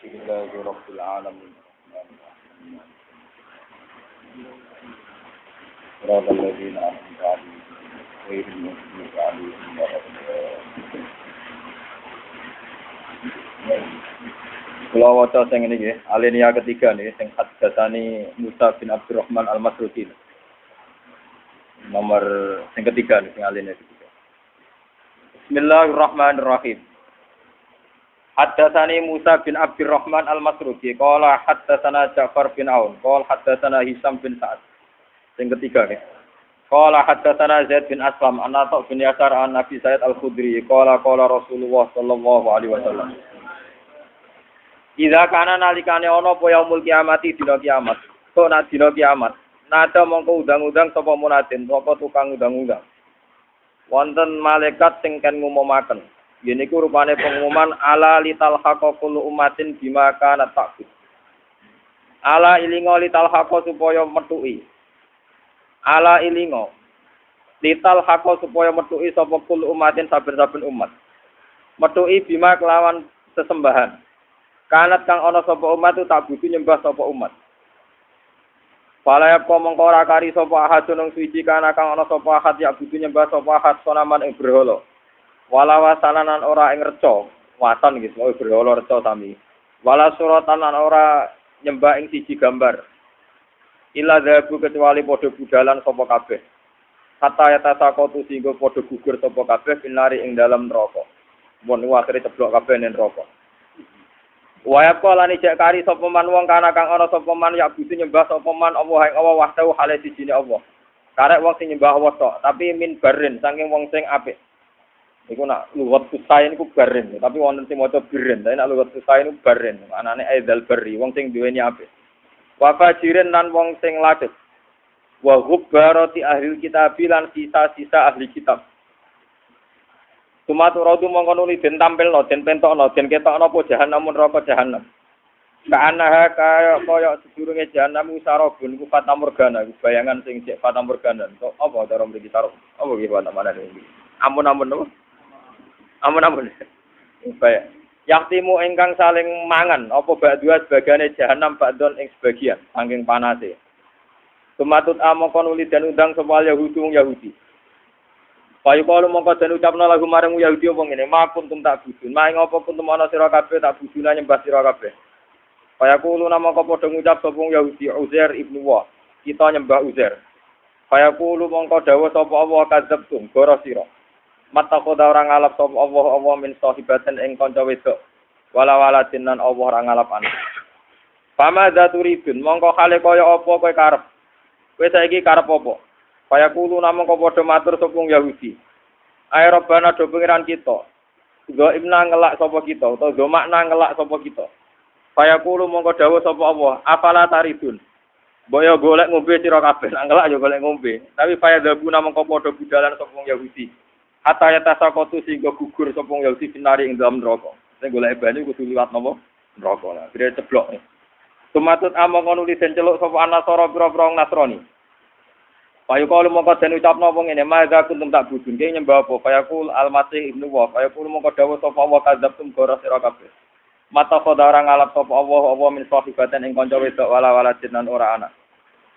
Alhamdulillahi Rabbil Alamin. Surah Al-Ladina An'amta 'alaihim ghairil maghdubi 'alaihim waladdallin. Kula waca sing niki nggih, alinea ketiga niki sing haddatsani Musa bin Abdurrahman Al-Masruqi. Nomor sing ketiga niki sing alinea ketiga. Bismillahirrahmanirrahim. Haddatsani Musa bin Abdurrahman Al-Masruqi qala haddatsana Ja'far bin Aun qala haddatsana Hisam bin Sa'ad. Sing ketiga nggih. Qala haddatsana Zaid bin Aslam an Atha bin Yasar an Nabi Sa'id Al-Khudri qala Rasulullah sallallahu alaihi wasallam. Idza kana nalikane ana apa yaumul kiamati dina kiamat. Kok nak dina kiamat. Nada mongko undang-undang sapa munadin, sapa tukang undang-undang. Wonten malaikat sing kan ngumumaken. Yen iku rupane pengumuman ala lital haqa kullu ummatin bima kana ta'bud. Ala ilingo lital haqa supaya metuki. Ala ilingo lital haqa supaya metuki sapa kullu ummatin saben-saben umat. Metuki bima kelawan sesembahan. Kanat kang ana sapa umat tu tak butuh nyembah sapa umat. Palayap kok mengko ora kari sapa ahad nang suci kana kang ana sapa ahad ya butuh nyembah sapa ahad sonaman ing berhala. Wala wasalanan ora ing reca, watan iki mau berhala reca sami. Wala suratan lan ora nyembah ing siji gambar. Illa dhabu kecuali padha budalan sapa kabeh. Kata yata sakotu singgo padha gugur sapa kabeh pinari ing dalam neraka. Mun akhire ceblok kabeh ning neraka. Wayap kala ni cek kari sapa man wong kana kang ana sapa man ya butuh nyembah sapa man Allah ing Allah wahdahu hale sijine Allah. Karek wong sing nyembah Allah tok, tapi min barin saking wong sing apik. Iku nak luwat susah niku barin, tapi wonten sing maca birin, tapi nak luwat susah niku barin. Anane aidal bari, wong sing duweni apik. Wa fajirin lan wong sing ladet. Wa hubbarati ahli kitab lan sisa-sisa ahli kitab. Sumatu radu mongko nuli den tampilno, den pentokno, den ketokno apa jahanam neraka jahanam. Kaanaha kaya sedurunge jahanam usarabun ku fatamorgana, bayangan sing cek fatamorgana. Kok apa cara mriki taruh? Apa iki mana iki? Ampun-ampun lho. Ampun. Baik. Yaktimu ingkang saling mangan apa ba'dua sebagane jahanam ba'don ing sebagian saking panase. Sumatut amangka nuli den undang sapa Yahudi. Payu kalau mongko den ucapna lagu marang Yahudi apa ngene, "Makun tum tak budun, maing apa kuntum ana sira kabeh tak buduna nyembah sira kabeh." Payaku lu mongko padha ngucap sapa Yahudi Uzair ibnu Wa, kita nyembah Uzair. Payaku lu mongko dawuh sapa Allah kadzabtum, goro sira. Mata koda orang ngalap sapa Allah min sahibaten ing kanca wedok. Wala-walatin lan Allah ora ngalap anak. Fama dzaturidun, mongko hale kaya apa kowe karep. Kowe saiki karep apa? Kaya kulo namung padha matur sapa Yahudi. Ae Rabbana do pengiran kita. Go imna ngelak sapa kita utawa go makna ngelak sapa kita. Kaya kulo mongko dawuh sapa Allah, afala taridun. Mbok yo golek ngombe sira kabeh, ngelak yo golek ngombe. Tapi kaya dabu namung padha budalan sapa Yahudi. Hatta yata sakotu singgo gugur sapa Yahudi pinari ing dalam neraka. Sing golek banyu kudu liwat napa? Neraka. Lah, dire ceblok. Tumatut amang nuli den celuk sapa anasara pira-pira Nasrani. Payu kalau mongko den ucapno apa ngene, "Maza kuntum tak budun ke nyembah apa?" Payakul Al-Masih ibnu Wa, payakul mongko dawuh sapa Allah kadzabtum goro sira kabeh. Mata khoda ora ngalap sapa Allah min sahibatan ing kanca wedok wala jinan ora anak.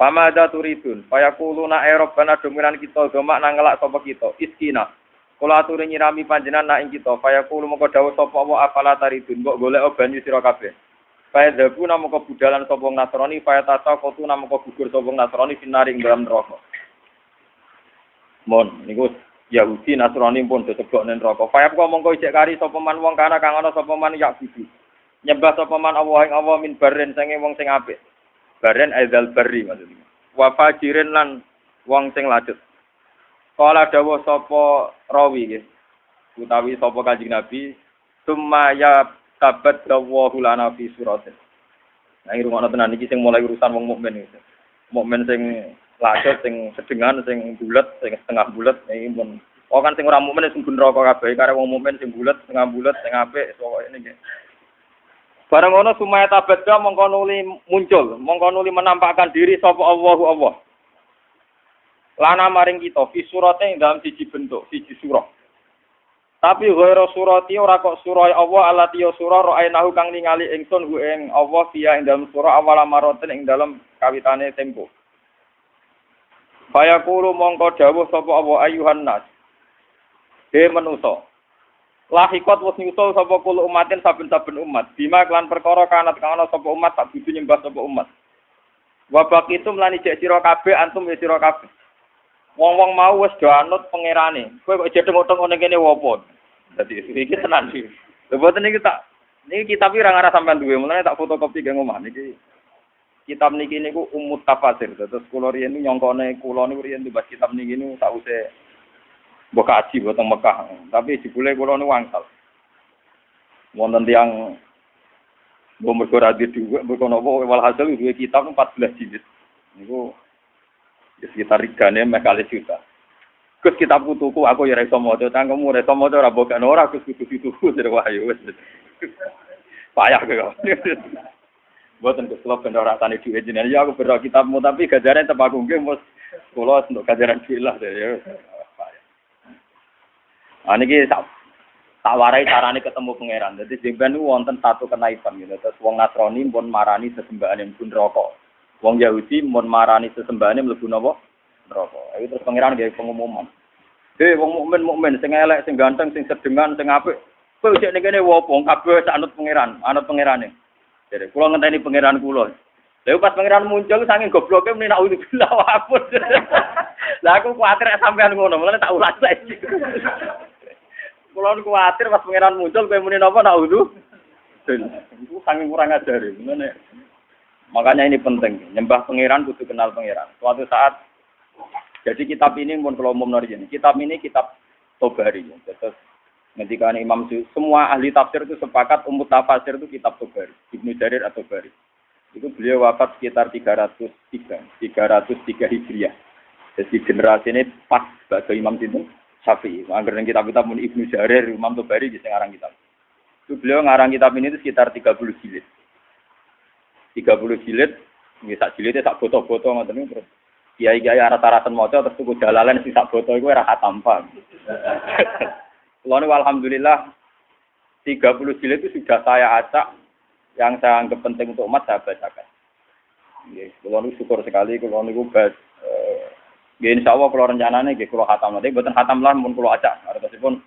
Pamada turidun, payakuluna Rabbana dominan kita domak nang ngelak sapa kita. Iskina. Kula aturi nyirami panjenengan nak ing kita, payakul mongko dawuh sapa Allah afala taridun, mbok golek banyu sira kabeh. Payadhabu namung budalan sapa Nasrani, payatata kotu namung gugur sapa Nasrani finari ing dalam neraka. Mon niku Yahudi Nasrani pun disebut ning neraka. Fayap kok mongko ijek kari sapa man wong kana kang ana sapa man ya budi. Nyembah sapa man Allah ing Allah min baren sange wong sing apik. Baren aidal bari maksudnya. Wa fajirin lan wong sing ladet. Kala dawuh sapa rawi nggih. Utawi sapa Kanjeng Nabi, "Summa ya tabat dawahu lana fi suratin." Nah, iki rumono tenan iki sing mulai urusan wong mukmin iki. Mukmin sing lacut sing sedengan sing bulet sing setengah bulet iki pun kan sing ora mukmin sing neraka kabeh kare wong mukmin sing bulet setengah bulet sing apik pokoke niki. Bareng ngono sumaya tabadda mongko nuli muncul mongko nuli menampakkan diri sapa Allah. Lana maring kita fi surate ing dalam siji bentuk siji surah. Tapi ghairu surati ora kok surah Allah allati surah ra'ainahu kang ningali ingsun hu ing Allah fiya ing dalam surah awal maroten ing dalam kawitane tempo. Faya kulo mongko dawuh sapa Allah ayuhan nas. He manusa. Lahikot wis nyusul sapa kulo umatin saben-saben umat. Bima kelan perkara kanat kang ana sapa umat tak kudu nyembah sapa umat. Wa baqitum lan ijek sira kabeh antum ya sira kabeh. Wong-wong mau wis do anut pangerane. Kowe kok jedeng-jedeng ngene kene wopo? Dadi iki tenan iki. Lha boten niki kitab iki ora ngarah sampean duwe, mulane tak fotokopi ge omah niki. Kitab niki niku umut tafsir. Terus kula riyen nyongkone kula niku riyen tumbas kitab niki niku sause mbok kaji boten Mekah. Tapi jebule kula niku wangsal. Wonten tiyang mbok mergo ra duwe mbok napa walhasil duwe kitab 14 jilid. Niku sekitar regane mek kali juta. Gus kitabku tuku aku ya ora iso maca, cangkemmu ora iso maca ora bokane ora Gus kudu dituku jare wahyu wis. Payah kok. Mboten Gus kula ben ora tani dhuwit jenengan ya aku bero kitabmu tapi gajare tep aku nggih mos kula untuk gajaran dhuwit lah ya. Niki tak warai carane ketemu pangeran. Dadi jemben niku wonten satu kenaipan gitu. Terus wong Nasrani pun marani sesembahane pun rokok. Wong Yahudi mun marani sesembahane mlebu napa? Neraka. Iki terus pangeran gawe pengumuman. Wong mukmin sing elek, sing ganteng, sing sedengan, sing apik. Kowe cek ning kene wopo kabeh sak anut pangeran, anut pangerane. Jadi kula ngenteni pangeran kula. Lha pas pangeran muncul saking gobloke meni nak ulah wapun. Lah aku kuwatir sampean ngono, mulane tak ulas saiki. Kula kuwatir pas pangeran muncul kowe muni napa nak udu. Iku saking kurang ajar ngene. Makanya ini penting, nyembah pangeran kudu kenal pangeran. Suatu saat, jadi kitab ini pun kalau umum nariin, kitab ini kitab Tobari. Terus ketika Imam semua ahli tafsir itu sepakat umut tafsir itu kitab Tobari, Ibnu Jarir atau Tobari. Itu beliau wafat sekitar 303 Hijriah. Jadi generasi ini pas bagi Imam Sinten Syafi'i. Anggaran kitab-kitab Ibnu Jarir, Imam Tobari di ngarang kitab. Itu beliau ngarang kitab ini itu sekitar 30 jilid. 30 jilid, sak jilidnya sak foto-foto ngoten niku terus. Kiai-kiai rata-rata maca terus tuku jalalan sing sak foto iku ora khatam paham. Kulo niku alhamdulillah 30 jilid itu sudah saya acak yang saya anggap penting untuk umat saya bacakan. Nggih, kulo niku syukur sekali kulo niku nggih insyaallah kulo rencanane nggih kulo khatam nanti mboten khatam lah mun kulo acak. Artosipun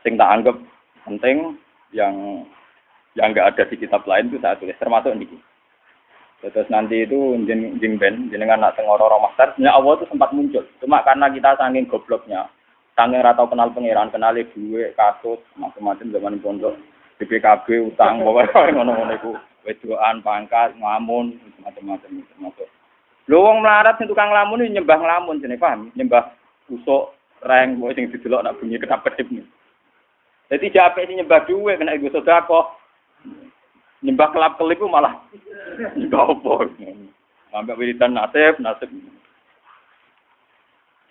sing tak anggap penting yang enggak ada di kitab lain itu saya tulis termasuk niki. Terus nanti itu jeng ben jenengan nak tengoro romasar, sebenarnya Allah itu sempat muncul. Cuma karena kita saking gobloknya, saking ratau kenal pangeran, kenali duwe, kasus, macam-macam zaman pondok, BPKB, utang, pokoknya ngono-ngono iku, wedoan, pangkat, ngamun, macam-macam termasuk. Lho wong melarat sing tukang nglamun iki nyembah nglamun jenenge paham, nyembah usuk, reng, pokoke sing didelok nak bunyi kedap-kedip. Dadi jape sing nyembah duwe kena iku sedekah. Nyembah kelap-kelip malah nyembah apa? Sampai wiridan nasib.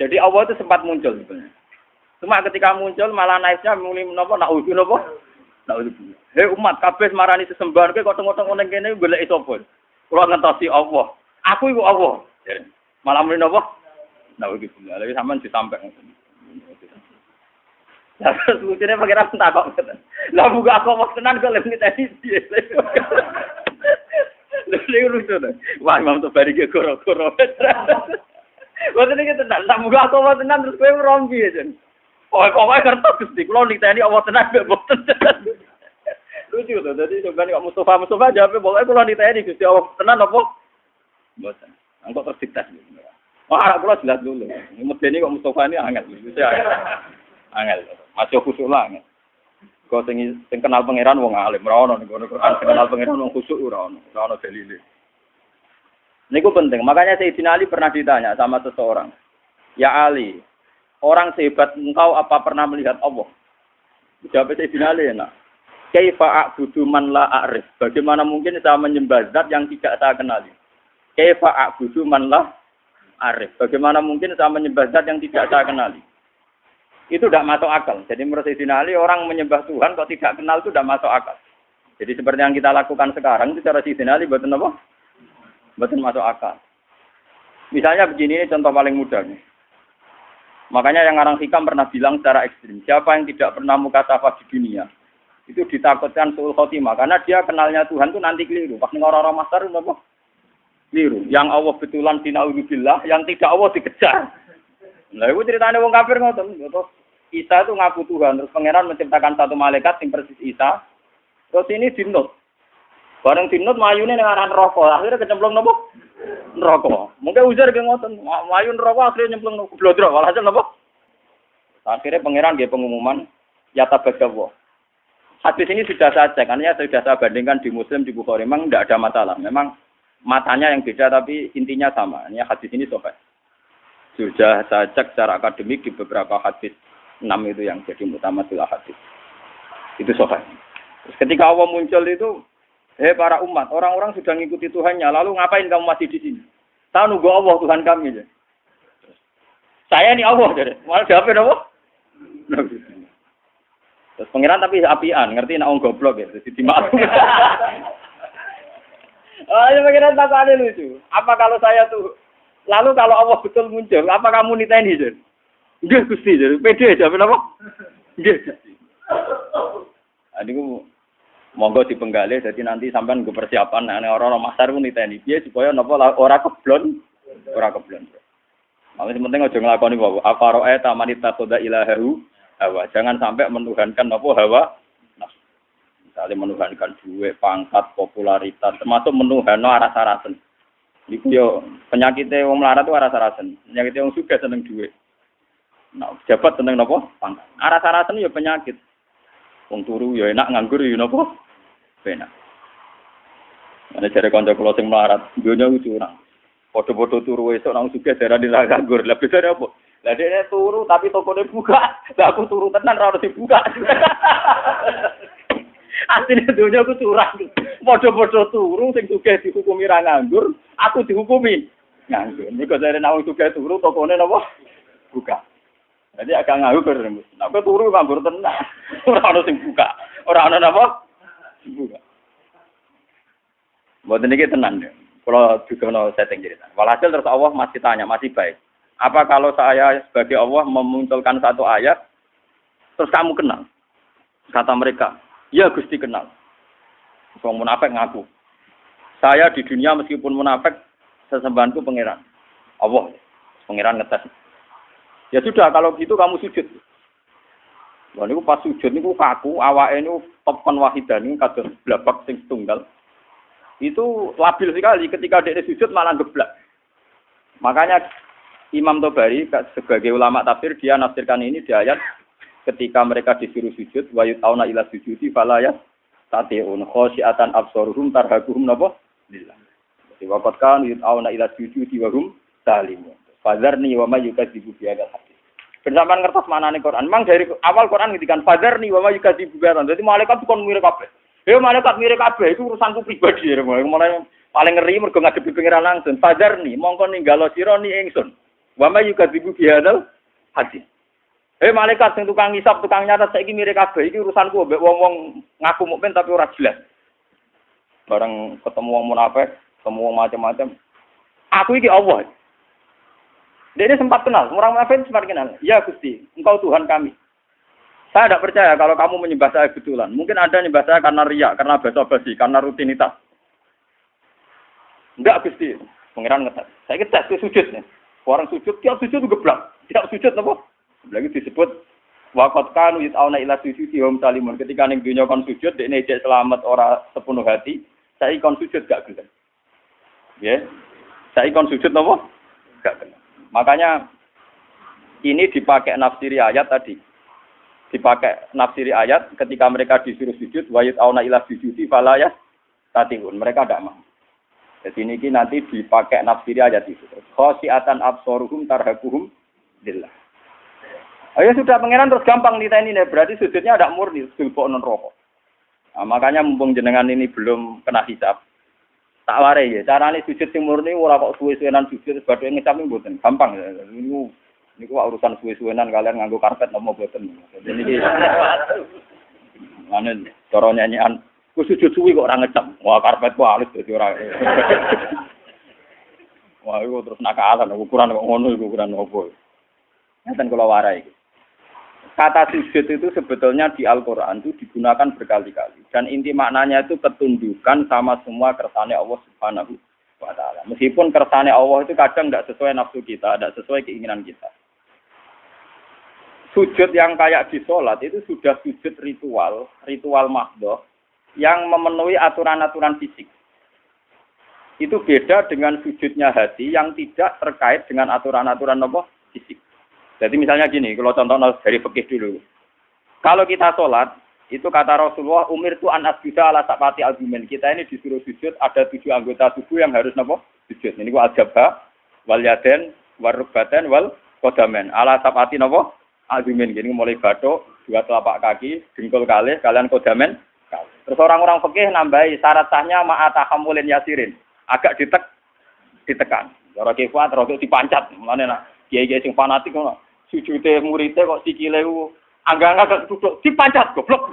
Jadi Allah itu sempat muncul sebenarnya. Cuma ketika muncul malah naiknya mulai menapa nak udu napa? Nak udu. Hei umat kabeh marani sesembahan kowe kok tengok-tengok ning kene golek sapa? Kula ngentosi Allah. Aku iku Allah. Malah mulai napa? Nak udu. Lha sampean disampaikan. Lah lucunya pangeran takok ngoten. Lah buka aku wong tenan kok lek tadi. Lha lucu to. Wah Imam Tobari ge goro-goro. Ngoten iki tenan. Lah buka aku wong tenan terus kowe rompi ya, Jen. Oh, pokoke kertas Gusti. Kula niteni Allah tenan mbek mboten. Lucu to. Dadi sampeyan kok Mustafa jawab pokoke kula niteni Gusti Allah tenan apa? Mboten. Engko tersitas. Wah, kula jelas dulu. Medeni kok Mustafa ini angel. Angel. Masih khusuk lah. Kau sing kenal pangeran wong alim, ora ono ning Quran kenal pangeran wong khusuk ora ono dalile. Niku penting. Makanya Sayyidina Ali pernah ditanya sama seseorang, "Ya Ali, orang sehebat engkau apa pernah melihat Allah?" Jawab Sayyidina Ali enak. "Kaifa a'budu man la a'rif?" Bagaimana mungkin saya menyembah zat yang tidak saya kenali? Kaifa a'budu man la a'rif? Bagaimana mungkin saya menyembah zat yang tidak saya kenali? Itu tidak masuk akal. Jadi menurut Sayyidina Ali, orang menyembah Tuhan kok tidak kenal itu tidak masuk akal. Jadi seperti yang kita lakukan sekarang, itu cara Sayyidina Ali betul apa? Betul masuk akal. Misalnya begini, ini contoh paling mudah nih. Makanya yang ngarang hikam pernah bilang secara ekstrim, siapa yang tidak pernah mukasafah di dunia, itu ditakutkan suul khotimah. Karena dia kenalnya Tuhan itu nanti keliru. Pas orang-orang masar itu apa? Keliru. Yang Allah betulan dina'udzubillah, yang tidak Allah dikejar. Nah itu ceritanya wong kafir ngoten. Isa itu ngaku Tuhan, terus pangeran menciptakan satu malaikat yang persis Isa. Terus ini dinut. Bareng dinut mayune ning aran neraka, akhirnya kecemplung napa? Neraka. Mungkin ujar ge ngoten, mayu neraka akhirnya nyemplung blodro, walhasil napa? Akhirnya pangeran nggih pengumuman ya tabagawa. Hadis ini sudah saya cek, artinya sudah saya bandingkan di Muslim, di Bukhari, memang tidak ada masalah. Memang matanya yang beda, tapi intinya sama. Ini hadis ini sahih. Sudah saya cek secara akademik di beberapa hadis 6 itu yang jadi mutamatil hadis. Itu sahih. Terus ketika Allah muncul itu, para umat, orang-orang sudah mengikuti Tuhannya, lalu ngapain kamu masih di sini? Tahu nunggu Allah Tuhan kami aja. Saya ini Allah, jadi malah jawabin apa? Terus pengiran tapi apian, ngerti nak wong goblok ya, jadi dimaklum. Ya pengiran tak ada lucu. Apa kalau saya tuh, lalu kalau Allah betul muncul, apa kamu niteni jadi? Nggih Gusti, jadi pede jawab apa? Nggih Gusti. Adiku monggo dipenggali, jadi nanti sampean nggo persiapan, orang-orang masar pun niteni piye supaya napa ora keblon, ora keblon. Makanya penting aja nglakoni wae. Apa roe tamanita khoda ilahahu hawa. Jangan sampai menuhankan apa hawa nafsu. Misalnya menuhankan duit, pangkat, popularitas, termasuk menuhanno aras-arasen. Iku yo penyakite wong melarat itu aras-arasen. Penyakite wong sugih seneng duit. Nah, jabat seneng napa? Pangkat. Aras-arasen yo penyakit. Wong turu yo enak, nganggur yo napa? Penak. Ana jare kanca kula sing melarat, donya ku curang. Foto-foto turu esuk nang sugih darane ra nganggur. Lah bedane apa? Lah dene turu tapi tokone buka. Lah aku turu tenan ora ono dibuka. Asline donya ku curang. Padha-padha turu sing sugih dihukumi ra nganggur, aku dihukumi nganggur. Nek jare nang sugih turu tokone napa? Buka. Jadi agak nganggur rembus. Nek turu nganggur tenan. Ora ono sing buka. Ora ono napa? Buka. Mboten iki tenan ya. Kalau juga no setting cerita. Walhasil terus Allah masih tanya, masih baik. Apa kalau saya sebagai Allah memunculkan satu ayat, terus kamu kenal? Kata mereka, ya Gusti kenal. Wong munafik ngaku. Saya di dunia meskipun munafik, sesembahanku pangeran. Allah, pangeran ngetes. Ya sudah, kalau gitu kamu sujud. Wah, niku pas sujud niku kaku, awake niku topon wahidan niku kados blabak sing tunggal. Itu labil sekali ketika dia sujud malah geblak. Makanya Imam Tobari sebagai ulama tafsir dia nafsirkan ini di ayat ketika mereka disuruh sujud wa yutauna ila sujudi fala yastati'un khasyiatan absaruhum tarhaquhum napa lillah. Jadi waqat kan yutauna ila sujudi wa hum salimun. Fadzarni wa may yukadzibu bi hadzal hadis. Bersamaan ngertos manane Quran. Memang dari awal Quran ngendikan fadzarni wa may yukadzibu bi hadzal. Jadi malaikat kon mirip kabeh. Malaikat mirip kabeh itu urusanku pribadi. Mulai paling ngeri mergo ngadepi pengiran langsung. Fadzarni mongko ninggalo sira ni ingsun. Wa may yukadzibu bi hadzal hadis. Malaikat sing tukang ngisap, tukang nyatet saiki mirip kabeh iki urusanku mbek wong-wong ngaku mukmin tapi ora jelas. Bareng ketemu wong munafik, ketemu wong macam-macam. Aku iki Allah. Dia sempat kenal, orang munafik sempat kenal. Ya Gusti, Engkau Tuhan kami. Saya tidak percaya kalau kamu menyembah saya betulan. Mungkin Anda menyembah saya karena riya, karena basa-basi, karena rutinitas. Enggak Gusti, pengiran ngetes. Saya ngetes itu sujud nih. Orang sujud, tiap sujud itu geblak. Tiap sujud apa? Lagi disebut waqat kanu yus'auna ila sujudi hum salimun. Ketika ning dunya kon sujud, dekne ijek selamat ora sepenuh hati, saya kon sujud gak gelem. Ya. Saya kon sujud napa? Gak gelem. Makanya ini dipakai nafsiri ayat tadi. Dipakai nafsiri ayat ketika mereka disuruh sujud wa yutauna ila sujudi fala yastati'un. Mereka tidak mau. Jadi ini nanti dipakai nafsiri ayat itu. Khasyiatan absaruhum tarhaquhum lillah. Ayo sudah pengenan terus gampang niteni nih. Berarti sujudnya ada murni, sulbok non rokok. Nah, makanya mumpung jenengan ini belum kena hisab. Tak warai ya. Carane sujud sing murni ora kok suwe-suwenan sujud badhe ngisap mboten. Gampang. Niku urusan suwe-suwenan kalian nganggo karpet nopo boten. Jadi niki ane cara nyanyian ku sujud suwi kok ora ngecap. Wah karpet ku alus dadi ora. Wah iku terus nakalan ukuran kok ngono iku ukuran opo. Ngeten kula warai. Kata sujud itu sebetulnya di Al-Qur'an itu digunakan berkali-kali dan inti maknanya itu ketundukan sama semua kersane Allah Subhanahu wa taala. Meskipun kersane Allah itu kadang tidak sesuai nafsu kita, tidak sesuai keinginan kita. Sujud yang kayak di sholat itu sudah sujud ritual mahdoh yang memenuhi aturan-aturan fisik. Itu beda dengan sujudnya hati yang tidak terkait dengan aturan-aturan fisik. Jadi misalnya gini, kalau contoh dari fikih dulu. Kalau kita sholat, itu kata Rasulullah, umir tu an asjuda ala sapati argumen. Kita ini disuruh sujud, ada 7 anggota tubuh yang harus sujud. Ini ku al-jabha, wal yaden, wal rukbaten, wal kodamen. Ala sapati argumen. Gini mulai batuk, 2 telapak kaki, dengkul kalih, kalian kodamen. Terus orang-orang fikih nambahi syarat sahnya ma'atahamulin yasirin. Agak ditekan. Cara kifat, rada dipancat. Mana kiai-kiai sing fanatik ngono. Sujude muridé kok sikile ku angga-angga duduk dipancat goblok.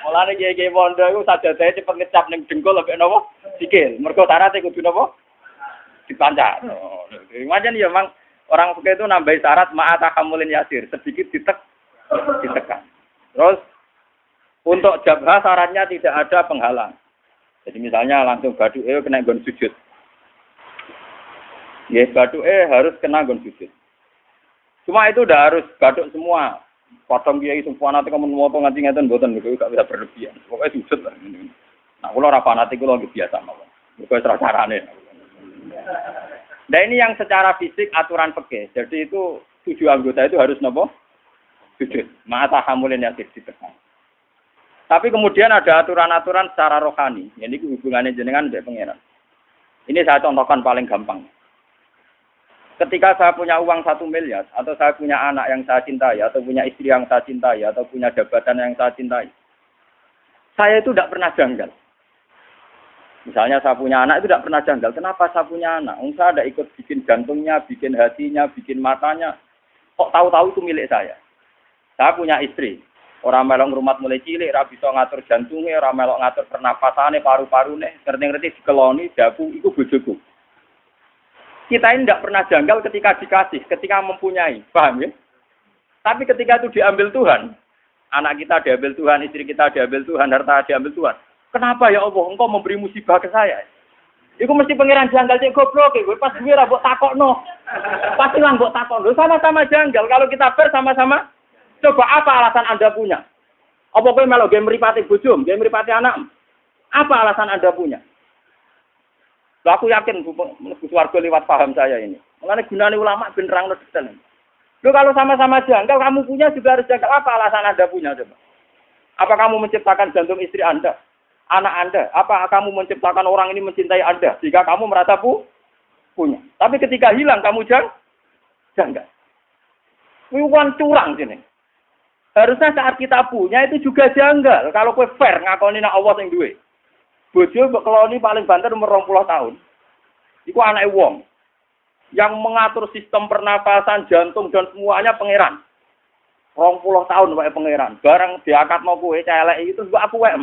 Mulane kiai-kiai pondok iku sajadahe cepet ngecap ning dengkul ambek napa? Sikil. Mergo syaratnya kudu napa? Dipancat. Macam ya memang orang fikih itu nambahi syarat ma'atahamulin yasir, sedikit ditekan. Terus untuk jabha syaratnya tidak ada penghalang. Jadi misalnya langsung baduke kena nggon sujud. Ya, baduke harus kena nggon sujud. Cuma itu udah harus baduk semua. Potong kiai semua nanti kamu moto nganti ngeten mboten niku gak bisa berlebihan. Pokoknya sujud lah. Nah, kula ora fanatik kula nggih biasa mawon. Mergo ora carane. Nah, ini yang secara fisik aturan fikih. Jadi itu 7 anggota itu harus napa? Sujud. Ma'ata hamulin yasid ditekan. Tapi kemudian ada aturan-aturan secara rohani. Ini hubungannya jenengan dengan pangeran. Ini saya contohkan paling gampang. Ketika saya punya uang 1 miliar, atau saya punya anak yang saya cintai, atau punya istri yang saya cintai, atau punya jabatan yang saya cintai, saya itu tidak pernah janggal. Misalnya saya punya anak itu tidak pernah janggal. Kenapa saya punya anak? Saya ada ikut bikin jantungnya, bikin hatinya, bikin matanya. Kok tahu-tahu itu milik saya? Saya punya istri. Orang melok rumah mulai cilik, ora bisa ngatur jantungnya, orang melok ngatur pernapasannya, paru-parune, ngerti-ngerti dikeloni, daku, itu bojoku. Kita ini tidak pernah janggal ketika dikasih, ketika mempunyai, paham ya? Tapi ketika itu diambil Tuhan, anak kita diambil Tuhan, istri kita diambil Tuhan, harta diambil Tuhan. Kenapa ya Allah, engkau memberi musibah ke saya? Iku mesti pangeran janggal cek goblok, pas gue ra mbok takokno. Pasti lah mbok takokno, sama-sama janggal. Kalau kita bersama-sama, coba apa alasan Anda punya? Apa kowe melok game mripate bojo, game mripate anak? Apa alasan Anda punya? Loh, aku yakin mlebu swarga lewat paham saya ini. Mengenai gunane ulama ben nerangno detail. Loh, kalau sama-sama janggal, kamu punya juga harus janggal. Apa alasan Anda punya coba? Apa kamu menciptakan jantung istri Anda? Anak Anda? Apa kamu menciptakan orang ini mencintai Anda? Jika kamu merasa punya. Tapi ketika hilang, kamu janggal. Wiwan curang sini. Harusnya saat kita punya itu juga janggal. Kalau kowe fair ngakoni nek Allah sing duwe. Bojo mbok keloni paling banter umur 20 tahun. Iku anake wong. Yang mengatur sistem pernafasan, jantung dan semuanya pangeran. 20 tahun wae pangeran. Bareng diakatno kowe celek itu mbok aku wae.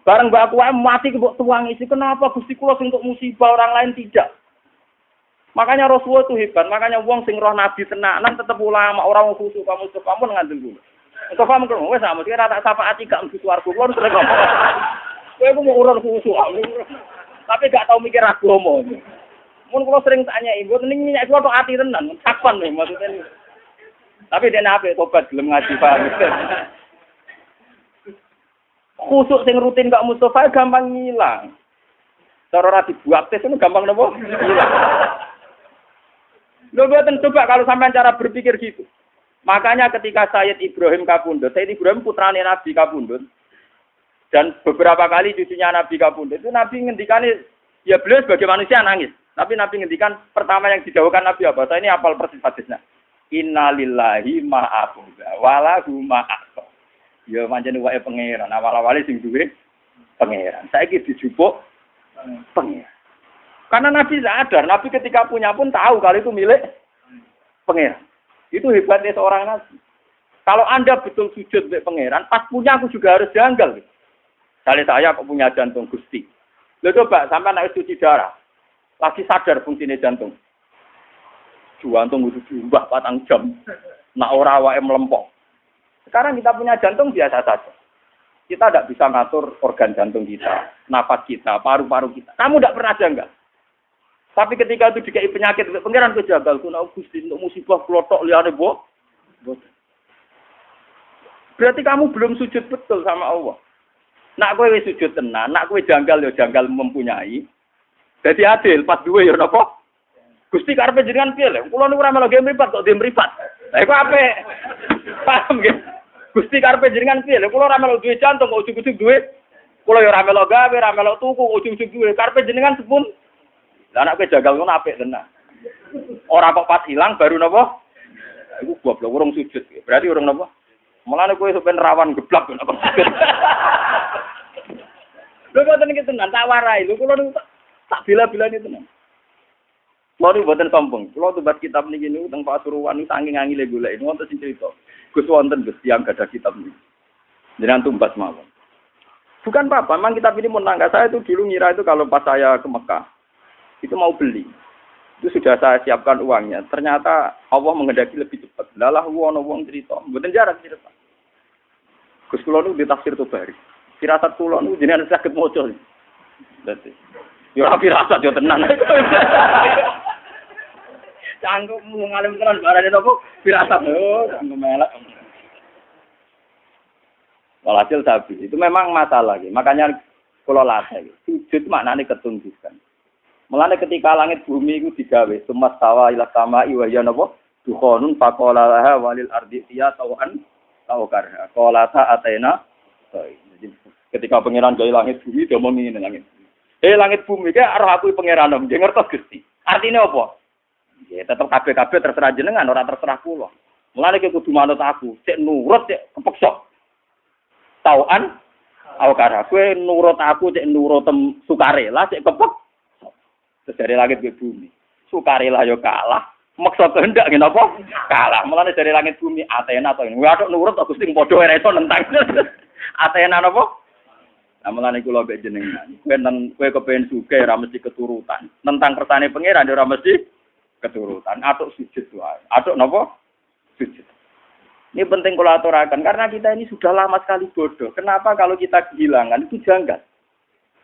Bareng mbok aku wae mati mbok tuangi isi. Kenapa Gusti kula sing untuk musibah orang lain tidak? Makanya Rasulullah itu hebat. Makanya wong sing roh nabi tenanan tetep ulama, orang khusus kamu ngandel dulu. Engko paham kok wis sama iki rata syafaat gak mesti swarga kulo terus ngomong. Kowe ku mau urun khusus. Tapi gak tau mikir agama. Mun kula sering tanya ibu ning minyak kulo tok ati tenan. Kapan nih maksudnya. Tapi dene ape tobat gelem ngaji paham. Khusuk sing rutin gak Mustafa gampang ngilang. Cara ora dibuat tes itu gampang napa? Hilang. Lho boten coba kalau sampean cara berpikir gitu. Makanya ketika Sayyid Ibrahim kabundut, Sayyid Ibrahim putrane Nabi kabundut, dan beberapa kali cucunya Nabi kabundut, itu Nabi ngendikane, ya beliau sebagai manusia nangis. Tapi Nabi ngendikan pertama yang didhawuhkan Nabi apa? Saya ini hafal persis hadisnya. Inna lillahi ma'abuda, walahu ma'akso. Ya manjane wae pangeran, awal-awale sing duwe pangeran. Saiki dijupuk pangeran. Karena Nabi sadar, Nabi ketika punya pun tahu kalau itu milik pangeran. Itu hebatnya seorang nabi. Kalau Anda betul sujud untuk pangeran, pas punya aku juga harus janggal. Kali saya kok punya jantung Gusti. Lalu coba sampai naik cuci darah. Lagi sadar fungsinya jantung. Jantung kudu diumbah 4 jam. Nak ora awake melempok. Sekarang kita punya jantung biasa saja. Kita tidak bisa ngatur organ jantung kita, nafas kita, paru-paru kita. Kamu tidak pernah janggal. Tapi ketika itu dikai penyakit, pengiran kejagal, kuna Gusti untuk musibah klotok liane bo. Berarti kamu belum sujud betul sama Allah. Nak kowe wis sujud tenan, nak kowe janggal ya janggal mempunyai. Jadi adil pas duwe ya napa? Gusti karepe jenengan piye lho? Kula niku ora melu game mripat kok game mripat. Lah iku apik. Paham nggih? Gusti karepe jenengan piye lho? Kula ora melu duwe jantung kok ujug-ujug duwe. Kula ya ora melu gawe, ora melu tuku kok ujug-ujug duwe. Karepe jenengan sepun. Lah nek kowe jagal ngono apik tenan. Ora kok pas ilang baru napa? Iku goblok urung sujud. Berarti urung napa? Mulane kowe sampeyan rawan geblak kok sujud. Lho kok tenan tenan tak warai. Lho kula niku tak bila-bilane tenan. Kulo niku mboten sombong. Kulo tumbas kitab niki niku teng Pasuruan niku saking angile golek. Wonten sing crita. Gus wonten Gus tiyang gadah kitab niku. Jenengan tumbas mawon. Bukan apa-apa, memang kitab ini menangga. Saya itu dulu ngira itu kalau pas saya ke Mekah, itu mau beli. Itu sudah saya siapkan uangnya. Ternyata Allah menghendaki lebih cepat. Lalah wong cerita. Mboten jarak cerita. Gus kulo niku di tafsir Tobari. Firasat kulo niku jenengan saged maca. Dadi yo ora firasat yo tenan. Canggung ngalim tenan barane nopo firasat. Oh, canggung melek. Walhasil sapi. Itu memang masalah gitu. Makanya kula latih. Sujud maknane ketundukan. Mulane ketika langit bumi itu digawe, sumas tawa ila sama wa ya napa? Dukhonun faqala laha walil ardi tiya tawan tawkar. Qala ta atena. Jadi ketika pangeran gawe langit bumi dia mau ngene langit. Langit bumi ki arep aku pangeran nggih ngertos Gusti. Artine apa? Ya tetep kabeh-kabeh terserah jenengan, ora terserah kula. Mulane ki kudu manut aku, sik nurut sik kepeksa. Tauan awakara kowe nurut aku sik nurut sukarela sik kepek. Dari langit ke bumi. Sukarela yo kalah, maksa kehendak ngene apa? Kalah. Mulane dari langit bumi Athena to. Waduh nurut kok Gusti padha ora iso nentang. Athena napa? Nah, mulane kula mbek jenengan. Kowe kepengin sugih ora mesti keturutan. Nentang kersane pangeran ora mesti keturutan. Atuk sujud wae. Atuk napa? Sujud. Ini penting kula aturaken karena kita ini sudah lama sekali bodoh. Kenapa kalau kita kehilangan itu janggal?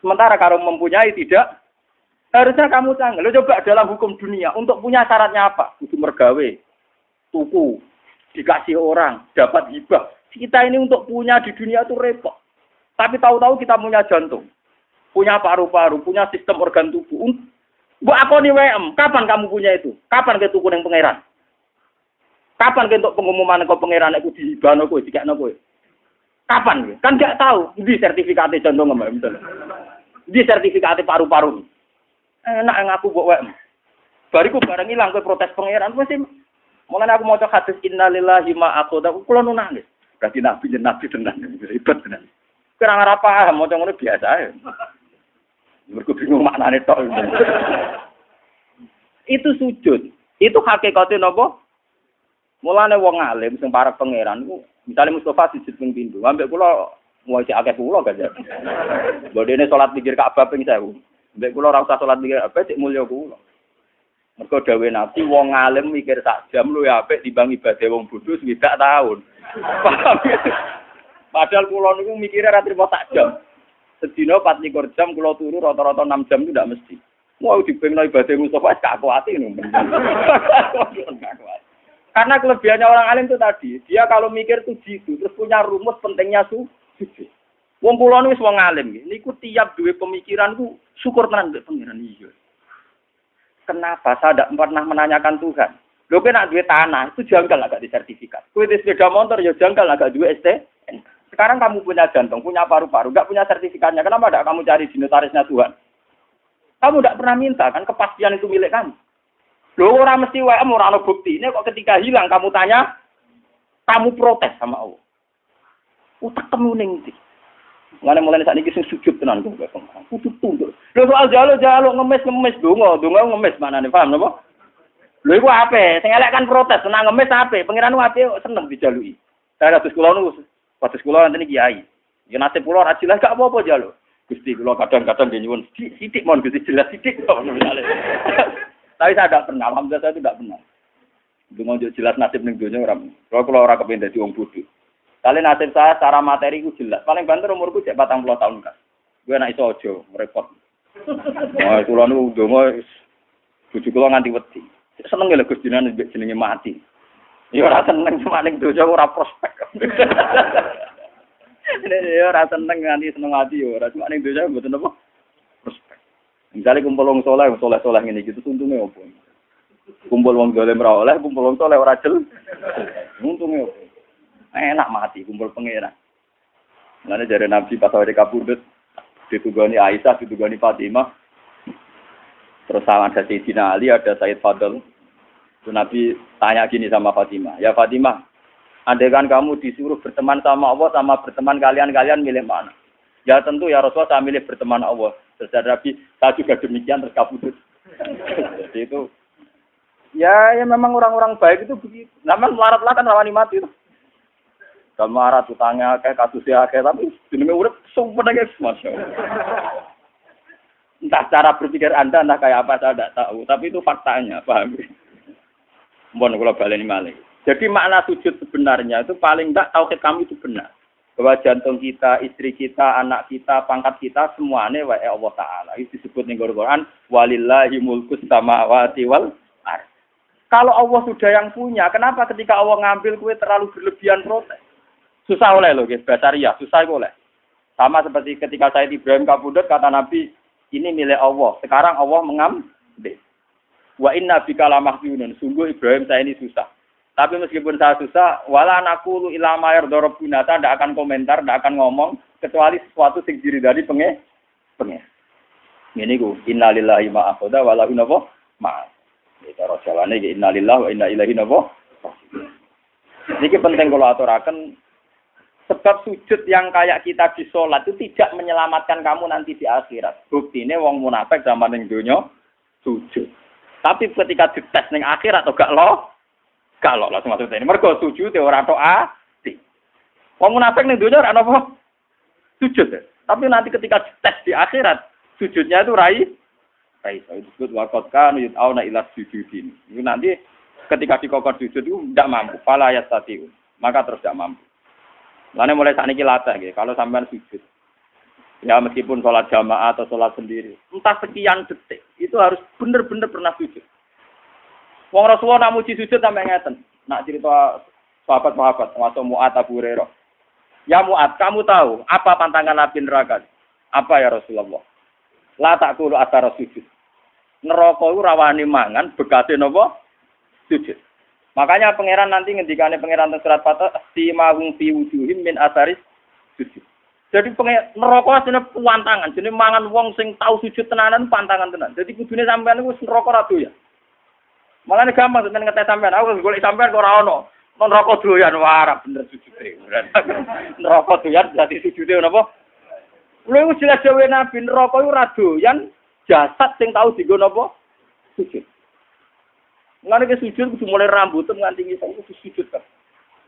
Sementara kalau mempunyai tidak, harusnya kamu janggal. Lo coba dalam hukum dunia untuk punya syaratnya apa? Kudu mergawe, tuku, dikasih orang, dapat hibah. Kita ini untuk punya di dunia itu repot. Tapi tahu-tahu kita punya jantung, punya paru-paru, punya sistem organ tubuh. Bu akoni WM, kapan kamu punya itu? Kapan ke tuku ning pangeran? Kapan ke untuk pengumuman ke pangeran aku dihibahno kowe, dikekno kowe? Kapan? Kan enggak tahu. Di sertifikate jantung Mbak misalnya. Di sertifikate paru-paru. Enak ngaku mbok WM. Bariku bareng ilang kowe protes pangeran mesti mulane aku maca hadis innalillahi ma aqada kula nu nangis. Berarti nabi tenan ribet tenan. Kira ora paham maca ngono biasa ae. Mergo bingung maknane tok. Itu sujud. Itu hakikate napa? Mulane wong alim sing parek pangeran iku misale Mustofa sujud ping pindho, ambek kula mau sik akeh kula kan ya. Bodene salat pikir Ka'bah ping 1000. Ambek kula ora usah salat pikir apa sik mulya kula. Mergo dawuh Nabi wong alim mikir sak jam luwih apik timbang ibadah wong bodho swidak taun. Paham ya? Padahal kula niku mikire ra trimo sak jam. Sedina 24 jam kula turu rata-rata 6 jam itu ndak mesti. Mau dipengno ibadah Mustofa gak kuati ngono. Karena kelebihannya orang alim itu tadi, dia kalau mikir tuh jitu, terus punya rumus pentingnya sujud. Wong kula wis wong alim nggih. Niku tiap duwe pemikiran ku syukur tenan mbek pangeran iya. Kenapa saya tidak pernah menanyakan Tuhan? Lho kowe nek duwe tanah itu janggal agak disertifikat. Kowe di sepeda motor ya janggal agak duwe STN. Sekarang kamu punya jantung, punya paru-paru, enggak punya sertifikatnya. Kenapa tidak kamu cari di notarisnya Tuhan? Kamu tidak pernah minta kan kepastian itu milik kamu. Lho ora mesti wae ora ana bukti. Ini kok ketika hilang kamu tanya, kamu protes sama Allah. Utak kamu ning ndi? Mulane sakniki sing sujud tenan kok pengen. Kudu tunduk. Lho soal jalo ngemis donga ngemis manane paham napa? Lho iku ape? Sing elek kan protes, senang ngemis ape? Pangeran ape seneng dijaluki. Saya kados kula niku, kados kula nanti kiai. Ya nasib kula ora jelas gak apa-apa jaluk. Gusti kula kadang-kadang nyuwun sithik mon Gusti jelas sithik kok misale. Tapi saya tidak pernah, alhamdulillah saya tidak pernah. Ndonga yo jelas nasib ning donya ora. Kalau ora kepengin dadi wong bodho. Kali nasib saya secara materi ku jelas. Paling banter umurku cek 40 tahun kan. Gue anak iso aja repot. Wah, kula nu ndonga bojo kula nganti wedi. Seneng lho Gus jenenge mati. Ya ora seneng cuma ning donya ora prospek. Ya ora seneng nganti seneng ati ya ora cuma ning donya mboten apa prospek. Misalnya kumpul wong soleh ngene iki untunge opo? Kumpul wong dolim ora oleh, kumpul wong soleh ora jel. Untunge opo? Enak mati kumpul pangeran. Mulane jare Nabi pas awake kabudut ditugani Aisyah, ditugani Fatimah. Terus ada Sayyidina Ali, ada Sayyid Fadl. Itu Nabi tanya gini sama Fatimah, ya Fatimah, andai kan kamu disuruh berteman sama Allah sama berteman kalian milih mana? Ya tentu ya Rasulullah saya milih berteman Allah. Terus Nabi, saya juga demikian terus kabudut. Jadi itu, ya memang orang-orang baik itu begitu. Namun melarat lah kan rawani mati itu. Kalau melarat utangnya kayak kasusnya kayak tapi jenenge urip sumpah guys, masya Allah. Entah cara berpikir Anda, entah kayak apa saya tidak tahu, tapi itu faktanya, paham? Mohon kalau baleni malih. Jadi makna sujud sebenarnya itu paling enggak tauhid kami itu benar. Bahwa jantung kita, istri kita, anak kita, pangkat kita semuanya wae Allah Taala. Itu disebut ning Quran walillahi mulkus samawati wal ardh. Kalau Allah sudah yang punya, kenapa ketika Allah ngambil kue terlalu berlebihan protes? Susah oleh loh guys, basaria, susah oleh. Sama seperti ketika Sayyid Ibrahim kabudut kata Nabi, ini milik Allah. Sekarang Allah mengambil. Wa inna bika lamahjunun. Sungguh Ibrahim saya ini susah. Tapi meskipun saya susah, wala naqulu ila ma yarda rabbuna, tidak akan komentar, tidak akan ngomong kecuali sesuatu sing diridani pengen. Ngene iku, innalillahi ma akhadha wa lahu ma. Iki rasulane iki innalillahi wa inna ilaihi raji'un. Iki penting kalau aturaken sebab sujud yang kayak kita di sholat itu tidak menyelamatkan kamu nanti di akhirat. Buktine wong munafik zaman ning donya sujud. Tapi ketika dites ning akhirat kok gak lo langsung masuk ini. Mergo sujud ora tok ati. Wong munafik ning donya ora apa sujud. Tapi nanti ketika dites di akhirat, sujudnya itu rai itu disebut waqad kanu yut'auna ila sujudin. Itu nanti ketika dikokor sujud itu tidak mampu, fala yastati'u. Maka terus tidak mampu. Lainnya mulai saat ini latih, gitu. Kalau sampean sujud, ya meskipun sholat jamaah atau sholat sendiri, entah sekian detik, itu harus benar-benar pernah sujud. Wong Rasulullah nak muji sujud sampai ngeten. Nak cerita sahabat-sahabat, termasuk Mu'ad Abu Hurairah. Ya Mu'ad, kamu tahu apa pantangan Nabi neraka? Apa ya Rasulullah? La ta'kulu athara sujud. Neraka itu rawani mangan, bekate napa? Sujud. Makanya pangeran nanti ngendikane pangeran teng surat Fatah si mahum fi wujuhim min atharis sujud. Jadi neraka asline pantangan, jenenge mangan wong sing tau sujud tenanan pantangan tenan. Jadi kudune sampean iku neraka ra doyan. Makane gampang sampean ngetes sampean, aku golek sampean kok ora ono. Neraka doyan wah bener sujude. Neraka doyan dadi sujude napa? Lha iku jelas dhewe Nabi neraka iku ora doyan jasad sing tau dienggo napa? Sujud. Ngene ke sujud kudu mulai rambut nganti ngisor kudu sujud kan.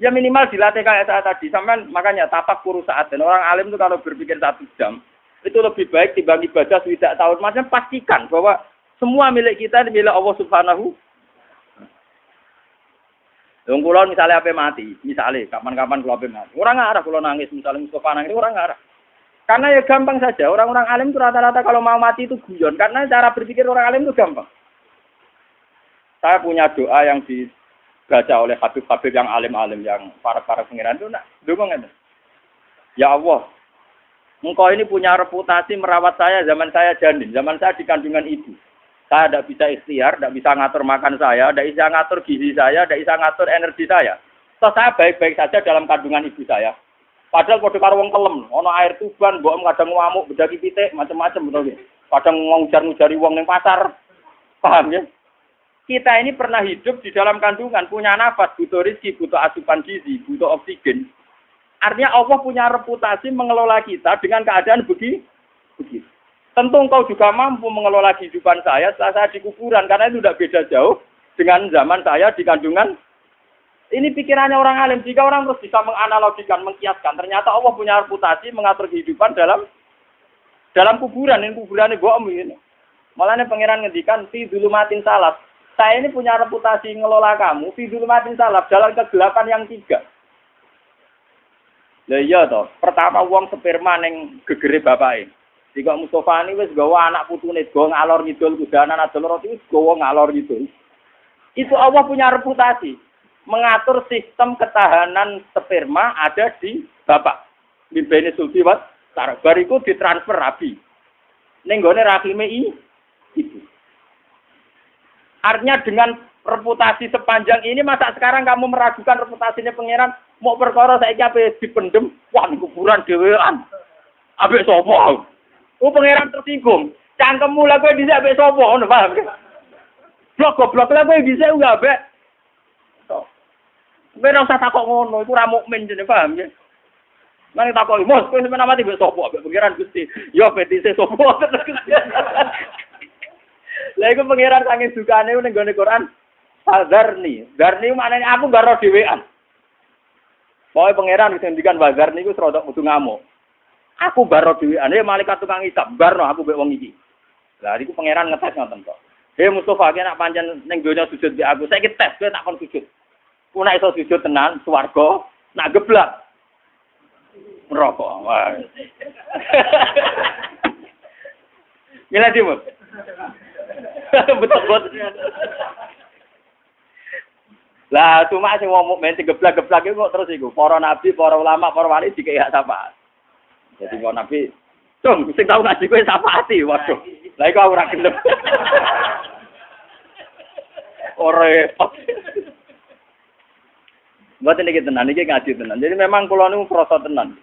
Ya minimal dilatih kayak saat tadi. Sampean makanya tafakkur saat dan orang alim itu kalau berpikir 1 jam itu lebih baik dibanding ibadah tidak tahun. Maksudnya pastikan bahwa semua milik kita milik Allah Subhanahu. Wong kula misalnya ape mati, misalnya kapan-kapan kula ape mati. Orang ngarah kula nangis misalnya Mustafa nangis orang ngarah. Karena ya gampang saja. Orang-orang alim itu rata-rata kalau mau mati itu guyon karena cara berpikir orang alim itu gampang. Saya punya doa yang dibaca oleh habib-habib yang alim-alim, yang para pengiran itu, ngomong ya Allah, engkau ini punya reputasi merawat saya zaman saya janin, zaman saya di kandungan ibu. Saya tidak bisa ikhtiar, tidak bisa ngatur makan saya, tidak bisa ngatur gizi saya, tidak bisa ngatur energi saya. So, saya baik-baik saja dalam kandungan ibu saya. Padahal pada karo wong kelem, ono air tuban, mbok kadang ngamuk, bedaki pitik, macam-macam betul. Kadang ngujar-ngujari wong ning pasar. Paham ya? Kita ini pernah hidup di dalam kandungan, punya nafas, butuh rezeki, butuh asupan gizi, butuh oksigen. Artinya Allah punya reputasi mengelola kita dengan keadaan begitu. Tentu engkau juga mampu mengelola kehidupan saya setelah saya di kuburan, karena itu tidak beda jauh dengan zaman saya di kandungan. Ini pikirannya orang alim. Jika orang terus bisa menganalogikan, mengkiaskan, ternyata Allah punya reputasi mengatur kehidupan dalam kuburan. Ini kuburannya bohong begini. Malahnya pangeran ngendikan fi dzulumatin salas. Saya ini punya reputasi ngelola kamu, fi dzulumatin salaf, jalan kegelapan yang 3. Lah iya toh, pertama wong sperma ning gegere bapake. Jika Mustofa ini wis gawa anak putune, gawa ngalor ngidul kudanan adol roti wis gawa ngalor ngidul. Itu Allah punya reputasi mengatur sistem ketahanan sperma ada di bapak. Bimbene sulbi wat, bariku ditransfer rabi. Ning gone rahime ibu. Artinya dengan reputasi sepanjang ini masa sekarang kamu meragukan reputasinya pangeran mau perkara saiki ape dipendem wah ning kuburan dhewean. Ambek sapa? Pangeran tersinggung. Cangkemmu lha kowe dhisik ambek sapa ngono paham? Blok-blok lha kowe dhisik enggak ambek. Kowe ora usah takok ngono, iku ora mukmin jenenge paham ya. Nang takoki, "Mos, kowe sampeyan mati mbek sapa?" Ambek pangeran Gusti. Yo petise sapa? Lah iku pangeran saking dukane ning gone Quran. Fadzarni. Darni maknane aku gak ro dhewean. Pokoke pangeran wis ngendikan wazarni iku serodok kudu ngamuk. Aku baro dhewean, malaikat tukang hisab, barno aku mbek wong iki. Lah iku pangeran ngetes ngoten kok. Hei Mustofa, ki nak pancen ning donya sujud mbek aku, saiki tes kowe tak kon sujud. Ku nek iso sujud tenan swarga, nak geblak neraka. Wah. Gila Timur. Betul. Lah cuma sing wong mukmin sing geblak-geblak iku kok terus iku para nabi, para ulama, para wali dikek hak syafaat. Jadi para nabi, "Cung, sing tau ngaji kowe syafaati." Waduh. Lah iku ora gelem. Ora repot. Mboten iki tenan, iki ngaji tenan. Jadi memang kula niku krasa tenan.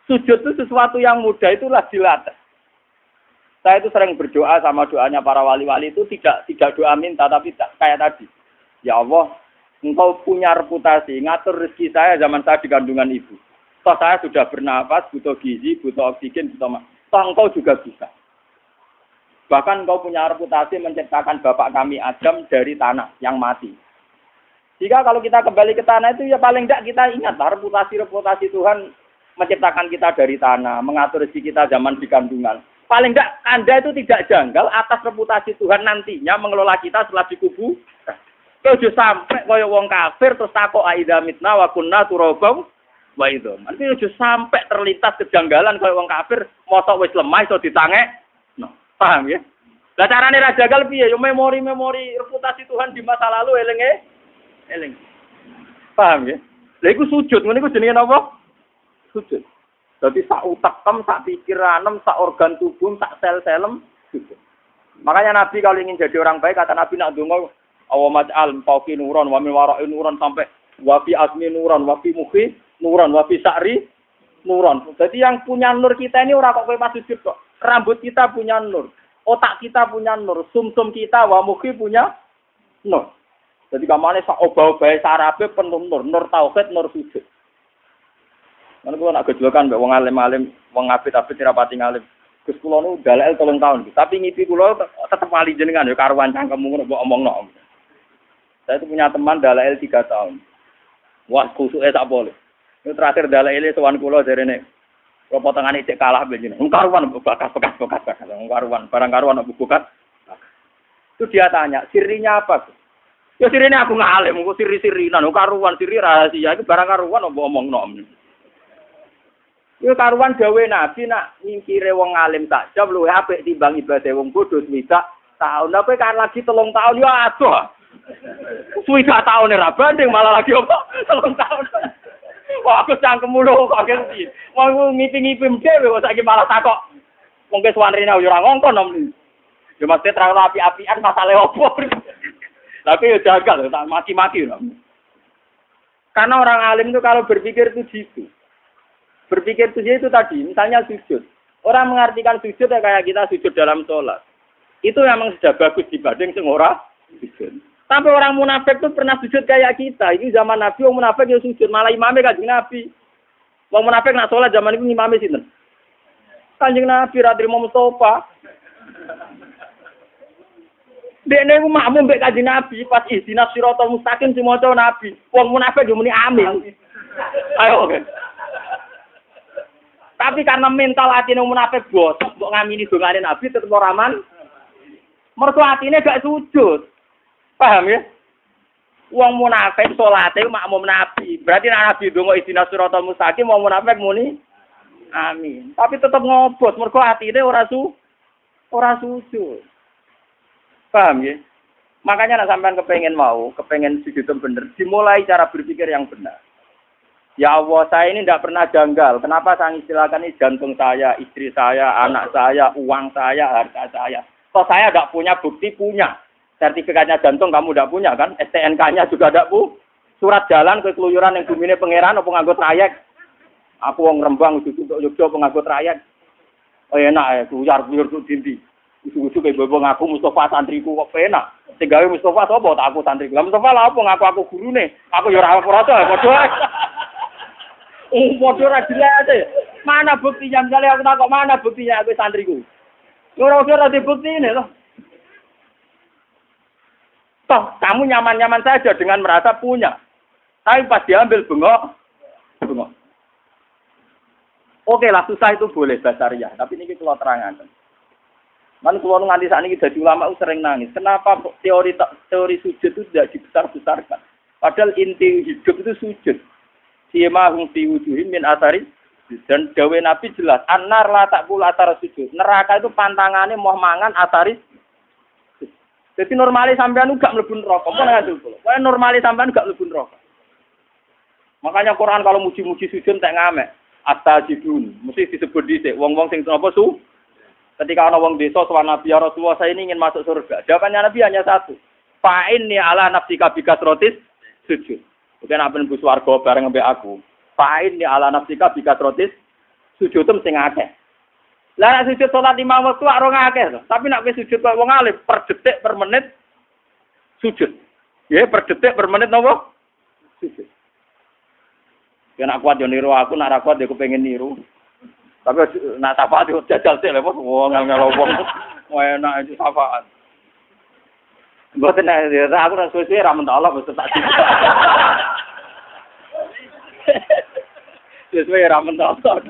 Sujud itu sesuatu yang mudah itulah dilatih. Saya itu sering berdoa sama doanya para wali-wali itu tidak doa minta tapi kayak tadi. Ya Allah, Engkau punya reputasi ngatur rezeki saya zaman saya di kandungan ibu. Toh saya sudah bernapas, butuh gizi, butuh oksigen, butuh toh Engkau juga bisa. Bahkan Engkau punya reputasi menciptakan bapak kami Adam dari tanah yang mati. Jika kalau kita kembali ke tanah itu ya paling tidak kita ingat reputasi Tuhan menciptakan kita dari tanah, mengatur rezeki kita zaman di kandungan. Paling tidak Anda itu tidak janggal atas reputasi Tuhan nantinya mengelola kita setelah dikubur. Ojo sampai kaya wong kafir terus takok aida mitna wa kunna turabau wa itu. Nanti ojo sampai terlintas kejanggalan kaya wong kafir mosok wis lemah iso ditangek. No, paham ya? Lah carane ra jagal piye? Yo memori reputasi Tuhan di masa lalu eling. Paham ya? Lha iku sujud, ngene iku jenenge napa? Sujud. Dadi sak utekem, sak pikiranem, sak organ tubuh, sak sel-selem sujud. Makanya Nabi kalau ingin jadi orang baik kata Nabi nak donga awamaj'al fauqi nuran wa min wara'i nuran sampai wa fi asmi nuran wa fi mukhi nuran wa fi sa'ri nuran. Jadi yang punya nur kita ini ora kok kowe pas sujud kok. Rambut kita punya nur, otak kita punya nur, sumsum kita wa mukhi punya nur. Jadi kamane sak obah-obahe sarape penuh nur tauhid, nur sujud. Mana kula nak gejolokan mbek wong alim-alim, wong apit-apit ora pati ngalim. Gus kula nu dalel 3 tahun, tapi ngipi kula tetep wali jenengan ya karuan cangkemmu ngono mbok omongno. Saya itu punya teman dalel 3 tahun. Wah, kusuke sak boleh. Itu terakhir dalel sowan kula jarene. Kula potongane cek kalah ben jenengan. Karuan bekas. Karuan, barang karuan bukat. Itu dia tanya, sirinya apa? Ya sirine aku ngalim, kok siri-sirinan, karuan siri rahasia itu barang karuan mbok omongno. Yo karuan gawe Nabi nak nyingkire wong alim saja luwih apik timbang ibadah wong bodho swidak tahun. Tapi kan lagi 3 tahun yo adoh. Swidak tahun ora banding malah lagi opo 3 tahun. Wah aku cangkemmu lho kok ngerti. Wong ngipi-ngipi dhewe kok saiki malah takok. Wong wis wanrene yo ora ngongkon om. Yo mesti terang api-apian masalah opo. Tapi yo jagal tak maki-maki lho. Karena orang alim itu kalau berpikir itu gitu. Berpikir itu tadi, misalnya sujud. Orang mengartikan sujud ya kayak kita sujud dalam sholat. Itu memang sudah bagus dibanding sing ora sujud. Tapi orang munafik itu pernah sujud kayak kita. Ini zaman Nabi, orang munafik ya sujud. Malah imamnya Kanjeng Nabi. Orang munafik nak sholat zaman itu imamnya sinten? Kanjeng Nabi, Radri Mustafa. Dene ku makmum mbek Kanjeng Nabi pas ihdinas siratal mustaqim sing maca Nabi. Wong munafik yo muni amin. Ayo oke. Tapi karena mental atine munafik bosok mbok ngamini dongane Nabi tetep ora aman. Mergo atine gak sujud. Paham ya? Wong munafik salate makmum Nabi. Berarti nek Nabi ndonga ihdinas siratal mustaqim wong munafik muni amin. Tapi tetep ngobot mergo atine ora sujud. Paham ya? Makanya nek sampean kepengen sujud bener, dimulai cara berpikir yang benar. Ya Allah, saya ini tidak pernah janggal. Kenapa saya istilahkan ini jantung saya, istri saya, anak saya, uang saya, harta saya. Toh saya tidak punya bukti, punya. Sertifikatnya jantung kamu tidak punya kan? STNK-nya juga tidak punya. Surat jalan ke keluyuran yang bumine pangeran apa nganggo trayek. Aku wong Rembang untuk Yogyakarta nganggo trayek. Oh enak ya, kuyar-kuyur tuh dindi. Usu-usu kayak bobo ngaku Mustafa santriku kok enak. Sing gawe Mustafa sapa tak aku santriku. Lah Mustafa lha apa ngaku aku gurune? Aku ya ora ora padha. Padha ra jelas. Mana buktinya? Misalnya aku takok mana buktinya aku santriku. Ora dibuktine loh. Toh, kamu nyaman-nyaman saja dengan merasa punya. Tapi pas diambil bengok. Oke lah, susah itu boleh basariah. Tapi ini kalau terangkan. Man kalau nganti saat ini jadi ulama sering nangis. Kenapa teori sujud itu tidak dibesar-besarkan? Padahal inti hidup itu sujud. Siyamahum fi wujuhim min asari. Dan dawe Nabi jelas. Anar la takul atar sujud. Neraka itu pantangannya mau mangan asari. Jadi normalis sampean gak mlebu neraka. Apa nang itu? Pokoke normalis sampean gak mlebu neraka. Makanya Quran kalau muji-muji sujud tak ngamek. Astajidun. Mesti disebut dhisik wong-wong sing apa su? Ketika ana wong desa sowan Nabi ya Rasulullah saya ini ingin masuk surga. Jawabannya Nabi hanya satu. Fa'inni ala nafsika bikasrotis sujud. Bukan apa mlebu swarga bareng mbek aku. Fa'inni ala nafsika bikasrotis sujud sing akeh. Lah nek sujud salat 5 waktu ora ngakeh to. Tapi nek wis sujud kok wong alim per detik per menit sujud. Ya per detik per menit napa? Sujud. Ya nek kuat yo niru aku, nek ora kuat yo kepengin niru. Tapi nek syafaat yo jajal sik lho wong ngel wong. Enak iki syafaat. Mboten nek aku ora suwe-suwe ra mentok Allah mesti tak. Suwe ra mentok.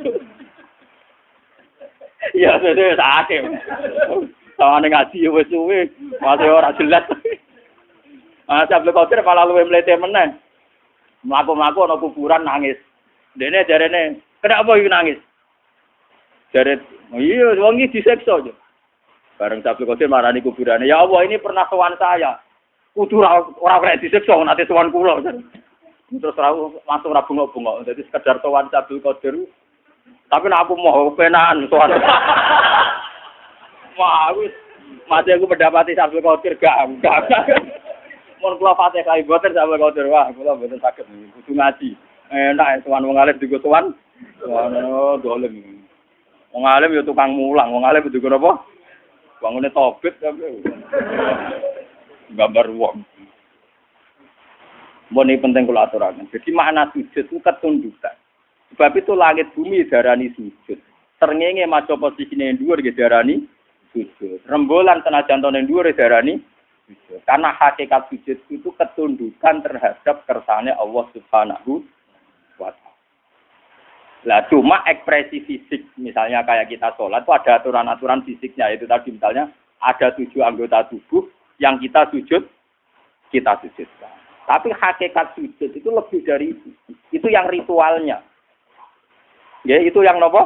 Ya, sudah sakit. Tawane ngaji wis suwe, masih ora jelas. Abdul Qadir malah luwe mlete meneh. Mlaku-mlaku ana kuburan nangis. Dene jarene, "Kenapa iki nangis?" Jare, "Iya, wong iki disiksa aja." Bareng Abdul Qadir marani kuburane, "Ya Allah, ini pernah sowan saya. Kudu ora kena disiksa nate sowan kula." Terus langsung ra bengok-bengok. Dadi sekedar sowan Abdul Qadir. Tapi nek aku mau penahan soal. Wah, wis mati aku mendapati Abdul Qadir gak. Mun kula Fatihah boten Abdul Qadir wah, kula boten saged kudu ngaji. Enak sowan wong alim digo sowan. Ono dolem. Wong alim ya tukang mulang, wong alim digo napa? Bangune tobit tapi gambar wong. Mbon iki penting kula aturaken. Jadi makna sujud itu ketundukan. Sebab itu langit bumi darani sujud. Srengenge maca posisine dhuwur nggih darani sujud. Rembulan senajan tone dhuwur darani sujud. Karena hakikat sujud itu ketundukan terhadap kersane Allah Subhanahu wa taala. Lah cuma ekspresi fisik misalnya kayak kita sholat itu ada aturan-aturan fisiknya itu tadi misalnya ada 7 anggota tubuh yang kita sujudkan. Tapi hakikat sujud itu lebih dari itu. Itu yang ritualnya. Ya, itu yang nopo.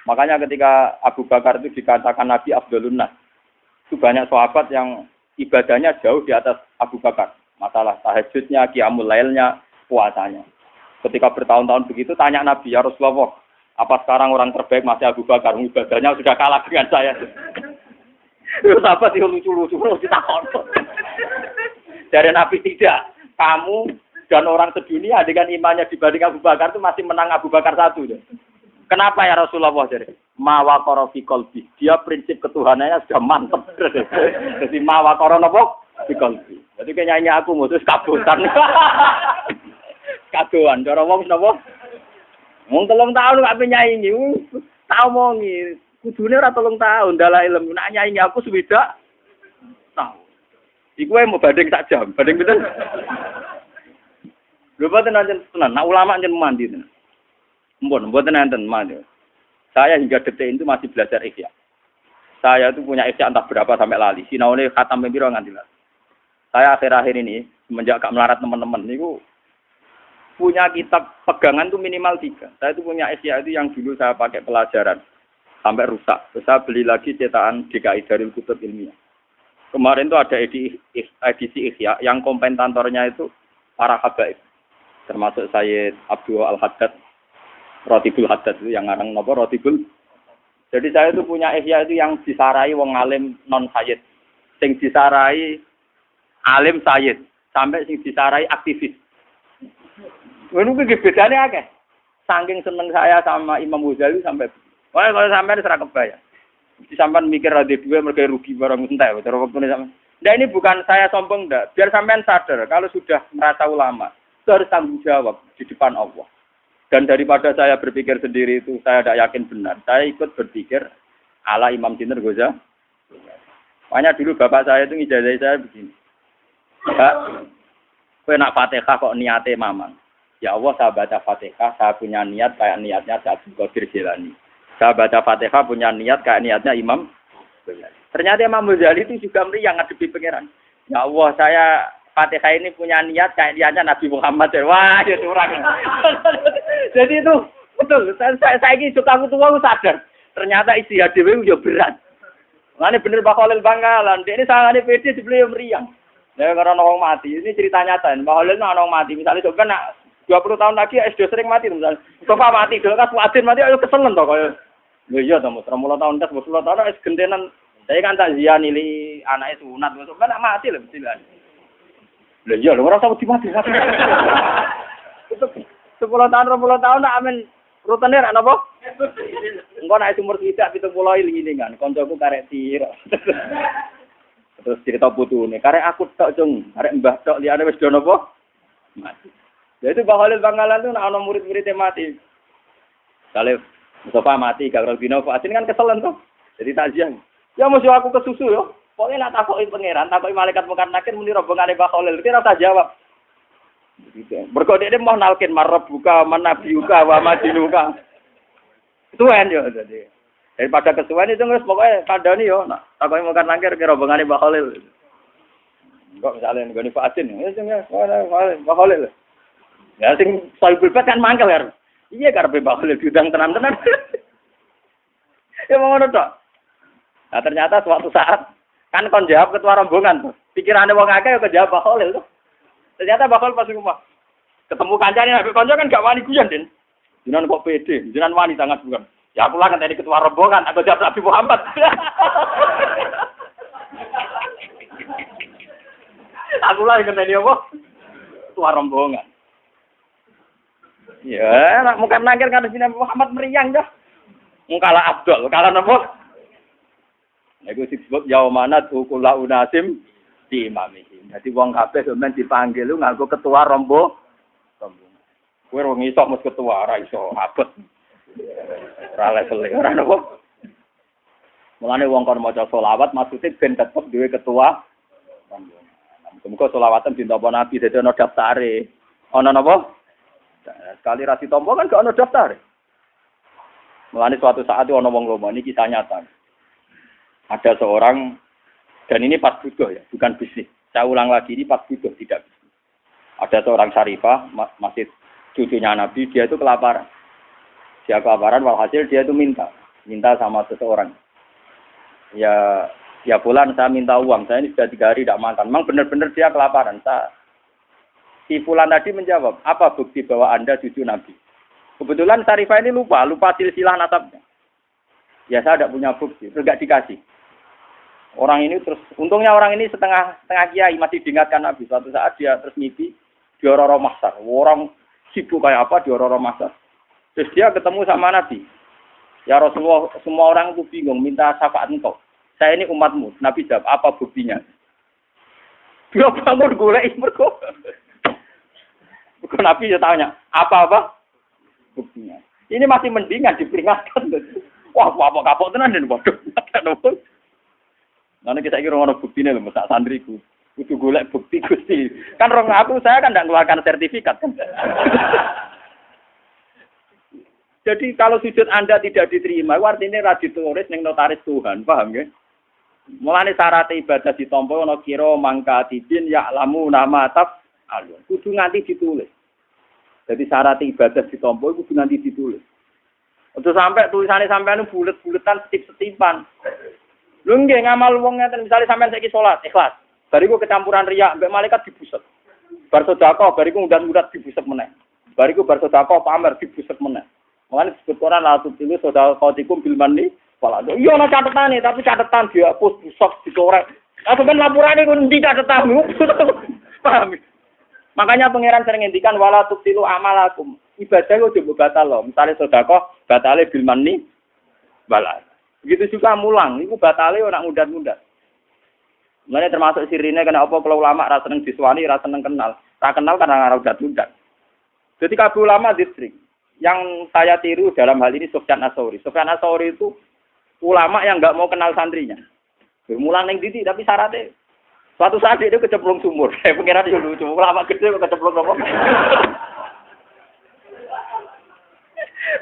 Makanya ketika Abu Bakar itu dikatakan Nabi Abdulun Nas. Itu banyak sahabat yang ibadahnya jauh di atas Abu Bakar. Masalah tahajudnya, qiyamul lailnya, puasanya. Ketika bertahun-tahun begitu tanya Nabi, "Ya Rasulullah, apa sekarang orang terbaik masih Abu Bakar? Ibadahnya sudah kalah dengan saya." Itu sahabat itu lucu-lucu ditakon. Dari Nabi tidak. Kamu dan orang sedunia dengan imannya dibanding Abu Bakar itu masih menang Abu Bakar satu. Kenapa ya Rasulullah? Mawaqara fi qalbi. Dia prinsip ketuhanannya sudah mantap. Jadi mawaqara napa? Fi qalbi. Jadi nyanyi aku mutus kabutan. Kadoan cara wong napa? Wong 3 tahun gak penyanyi. Tak omongi. Kudune ora 3 tahun dalah ilmu. Nak nyanyi aku swidak tahun. Iku mau banding sak jam. Banding pinten? Lho boten nanten tenan, nah ulama njen mandi tenan. Mboten nanten mandi. Saya hingga detik itu masih belajar ihya. Saya itu punya ihya entah berapa sampai lali. Sinaune khatam piro nganti lali. Saya akhir-akhir ini semenjak gak melarat teman-teman niku punya kitab pegangan tuh minimal 3. Saya itu punya Ihya itu yang dulu saya pakai pelajaran sampai rusak. Terus saya beli lagi cetakan DKI Darul Kutub Ilmiah. Kemarin tuh ada edisi Ihya yang komentatornya itu para habaib. Termasuk Sayyid Abdul Al-Haddad, Rotibul Haddad itu yang ngarang napa Rotibul. Jadi saya itu punya Ihya itu yang disarai wong alim non sayyid. Sing disarai alim sayyid sampai sing disarai aktivis. Ngono kuwi bedane akeh. Saking seneng saya sama Imam Ghazali sampai wah kalau sampai ora kebayang. Mesti sampean mikir ada duwe mergo rugi barang entek terus waktune sampean. Nah ini bukan saya sombong ndak, biar sampean sadar kalau sudah merasa ulama itu harus tanggung jawab di depan Allah. Dan daripada saya berpikir sendiri itu saya tidak yakin benar. Saya ikut berpikir ala Imam Sinten Ghazali. Makanya dulu bapak saya itu ngijazah saya begini. Pak, kowe nak Fatihah kok niate mamang. Ya Allah, saya baca Fatihah, saya punya niat kayak niatnya Abdul Qadir Jilani. Saya baca Fatihah punya niat kayak niatnya Imam Ghazali. Ternyata Imam Ghazali itu juga meriang ngadepi pangeran. Ya Allah, saya Fatihah ini punya niat kayak niatnya Nabi Muhammad. Wah, ya curang. Jadi itu betul. Saya ini suka tua sadar. Ternyata isi HDW juga berat. Ini bener Mbak Khalil Bangkalan. Dia ini sangat pede sebelum meriang. Ya karena orang mati. Ini cerita nyata. Mbak Khalil orang mati. Misalnya coba nak 20 tahun lagi SD sering mati misalnya. Coba mati dulu kan Fuadin mati ayo keselen toh kaya. Lho iya to, 30 tahun tes 10 tahun wis gentenan. Saya kan tak ziani li anake sunat besok kan mati lho mesti lah. Lho iya lho ora usah mati. 10 tahun 20 tahun nak amen rutene ra napa? Engko nek umur tidak 70 iling-ilingan kancaku karek tiro. Terus cerita putune, karek aku tok cung, karek mbah tok liyane wis do napa? Mati. Jadi Mbak Khalil Bangkalan itu ana murid-muridnya mati. Kalau Mustafa mati, Gagal Bino, Fatin kan keselen tuh. Jadi takziah. Ya mesti aku kesusu yo. Pokoknya nak takoki pangeran, takoki malaikat mungkar nakir muni rombongane Mbak Khalil, kira ora jawab. Gitu. Mergo dhekne mau nalkin marab buka manabiuka wa madinuka. Kesuwen yo jadi. Daripada kesuwen itu wis pokoke kandhani yo nak takoki mungkar nakir kira rombongane Mbak Khalil. Enggak misalnya nggone Fatin, ya sing Mbak Khalil. Ya sing soal pulpet kan mangkel kan. Iya karepe Mbak Khalil diundang tenan-tenan. Ya ngono tok. Nah ternyata suatu saat kan kon jawab ketua rombongan tuh. Pikirane wong akeh kok jawab Mbak Khalil tuh. Ternyata Mbak Khalil pas rumah. Ketemu kancane nek kanca kan gak wani guyon, Den. Jenengan kok pede, jenengan wani sangat bukan. Ya aku lah kan tadi ketua rombongan, aku jawab Nabi Muhammad. Aku lah kan tadi apa? Ketua rombongan. Ya, nak muka nangkir kan sini Muhammad meriang dah. Mungkala Abdul, kala napa? Iku disebut yaumana tukula unasim di imamihi. Dadi wong kabeh sampeyan dipanggil lu nganggo ketua rombongan. Kowe wong iso mus ketua ora iso abot. Ora level ora napa. Mulane wong kon maca selawat maksude ben tetep duwe ketua rombongan. Muga selawatan dintampa Nabi dadi ana daftare. Ana napa? Sekali rasi tombol kan gak ada daftar. Mulane suatu saat itu ana wong lomo, ini kisah nyata. Ada seorang, dan ini pas butuh ya, bukan bisnis. Saya ulang lagi, ini pas butuh, tidak bisnis. Ada seorang syarifah, masih cucunya Nabi, dia itu kelaparan. Dia kelaparan, walhasil dia itu minta sama seseorang. Ya fulan saya minta uang, saya ini sudah 3 hari tidak makan. Memang benar-benar dia kelaparan. Si fulan tadi menjawab, apa bukti bahwa Anda cucu Nabi? Kebetulan Syarifah ini lupa silsilah nasabnya. Ya saya tidak punya bukti, tidak dikasih. Orang ini terus, untungnya orang ini setengah kiai masih diingatkan Nabi. Suatu saat dia terus mimpi di Roro Mahsar. Orang sibuk kayak apa di Roro Mahsar. Terus dia ketemu sama Nabi. Ya Rasulullah, semua orang itu bingung, minta syafaat engkau. Saya ini umatmu. Nabi jawab, apa buktinya? Dia bangun golek mergo. Nabi ya tanya, apa buktinya? Ini masih mendingan diperingatkan. Wah, apa kapok tenan den waduh. Nanti kita kira ono buktine lho, sak santriku. Kudu golek bukti Gusti. Kan saya kan ndak ngeluarkan sertifikat kan. Jadi kalau sujud Anda tidak diterima, artinya ra ditulis ning notaris Tuhan, paham nggih? Mulane syarat ibadah ditampa ana kira mangka tidin ya lamu nama taf alun. Kudu nganti ditulis. Jadi syarat ibadah ditampa kudu nganti ditulis. Untuk sampai tulisannya sampean bulet-buletan setip-setipan. Lho nggih ngamal wong ngeten misale sampean saiki salat ikhlas. Bariku kecampuran riya mbek malaikat dibuset. Bar sedekah bariku undat-undat dibuset meneh. Bariku bar sedekah pamer dibuset meneh. Mulane disebut Quran la tutilu sedekahatikum bil manni wala. Iya ana catetane tapi catetan dihapus busuk dicorek. Apa ben laporane ku ndi catetanmu? Paham? Makanya pangeran sering ngendikan wala tutilu amalakum. Ibadah kok coba batal loh. Misalnya sedekah batale bil manni wala. Begitu juga mulang, niku batale ora ngundat-ngundat. Mulane termasuk sirine kena apa kalau ulama ra seneng diswani, ra seneng kenal. Ra kenal karena ora ngundat-ngundat. Jadi kabeh ulama distrik. Yang saya tiru dalam hal ini Sufyan Ats-Tsauri. Sufyan Ats-Tsauri itu ulama yang enggak mau kenal santrinya. Bermulang ning titik tapi syaratnya suatu saat dia kecemplung sumur. Saya pengira dia lucu, ulama gede kok kecemplung apa?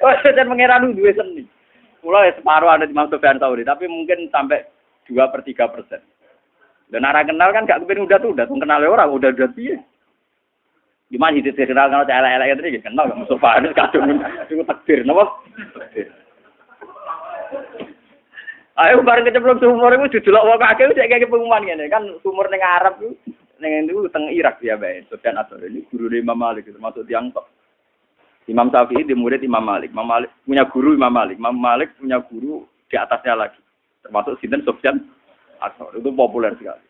Oh, saya mengira duwe seni. Mulai separuh ada di Imam Sufyan Ats-Tsauri, tapi mungkin sampai 2/3%. Dan arah kenal kan gak kepen udah kenal orang udah piye. Gimana hidup kenal kalau elek-elek itu kenal gak Mustafa ini kadung takdir napa? Ayo bareng kecemplung sumur iku didelok wong akeh wis kayak pengumuman ngene kan sumur ning Arab ku ning itu teng Irak ya bae. Sufyan Ats-Tsauri ini guru Imam Malik termasuk tiyang top. Imam Syafi'i di murid Imam Malik. Imam Malik punya guru Imam Malik. Imam Malik punya guru di atasnya lagi. Termasuk sinten Sufyan Ats-Tsauri itu populer sekali.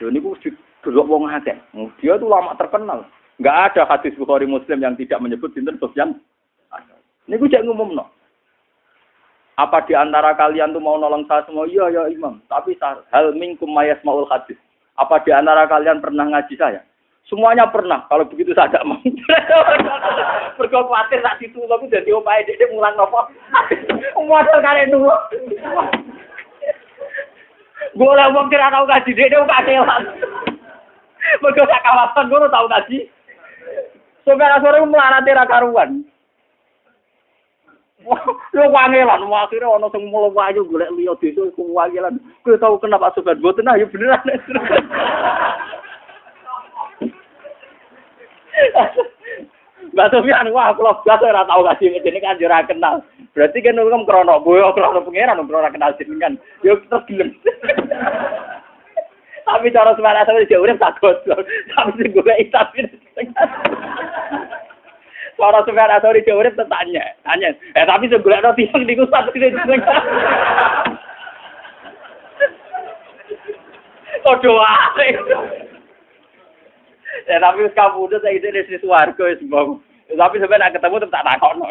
Dan ini didelok wong akeh. Dia itu lama terkenal. Enggak ada hadis Bukhari Muslim yang tidak menyebut sinten Sufyan Ats-Tsauri. Niku cek ngumumno. Apa di antara kalian tuh mau nolong saya semua? Iya ya Imam. Tapi hal minkum mayasmaul hadis. Apa di antara kalian pernah ngaji saya? Semuanya pernah. Kalau begitu saya tidak mau. Berkau khawatir tak situ tapi jadi opae dia mulang nopo. Modal kalian dulu. Gue lah mau kira tahu ngaji dia udah kelan. Berkau tak kawasan gue tahu ngaji. Sampai sore melarati karuan. Lu wangelan, akhirnya ono sing mulai wayu golek liya desa iku wangelan. Kowe tau kenapa Sufyan mboten ah ya beneran. Mbak Sufyan wah kula biasa ora tau kasih jenenge kan ora kenal. Berarti kan wong krono boyo krono pangeran ora kenal jenengan. Yo terus gelem. Tapi cara semana sampe dia urip tak gosok. Tapi sing golek tapi Para Sufyan Ats-Tsauri dia urip tanya. Tapi sing golekno tiyang niku satu jeneng. Padha wae. Tapi wis kabudut saiki dene wis swarga wis mbok. Tapi sampe nek ketemu tetep tak takokno.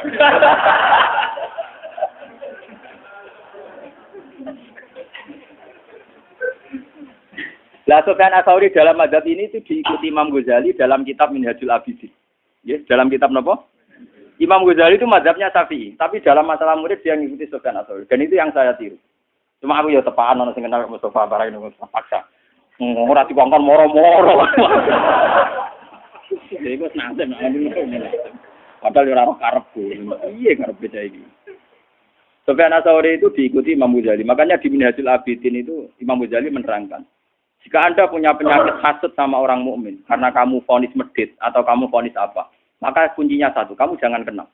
Lah Sufyan Ats-Tsauri dalam madzhab ini itu diikuti Imam Ghazali dalam kitab Minhajul Abidin. Yes, dalam kitab napa? Imam Ghazali itu madzhabnya Syafi'i, tapi dalam masalah murid dia ngikuti Sufyan Ats-Tsauri. Dan itu yang saya tiru. Cuma aku ya tepaan ono sing kenal Mustafa barang itu paksa. Ora dikongkon moro-moro. Jadi gue senang padahal ora karepku. Iya karep beda iki. Sufyan Ats-Tsauri itu diikuti Imam Ghazali. Makanya di Minhajul Abidin itu Imam Ghazali menerangkan, jika Anda punya penyakit hasad sama orang mukmin karena kamu vonis medit atau kamu vonis apa, maka kuncinya satu, kamu jangan kenal.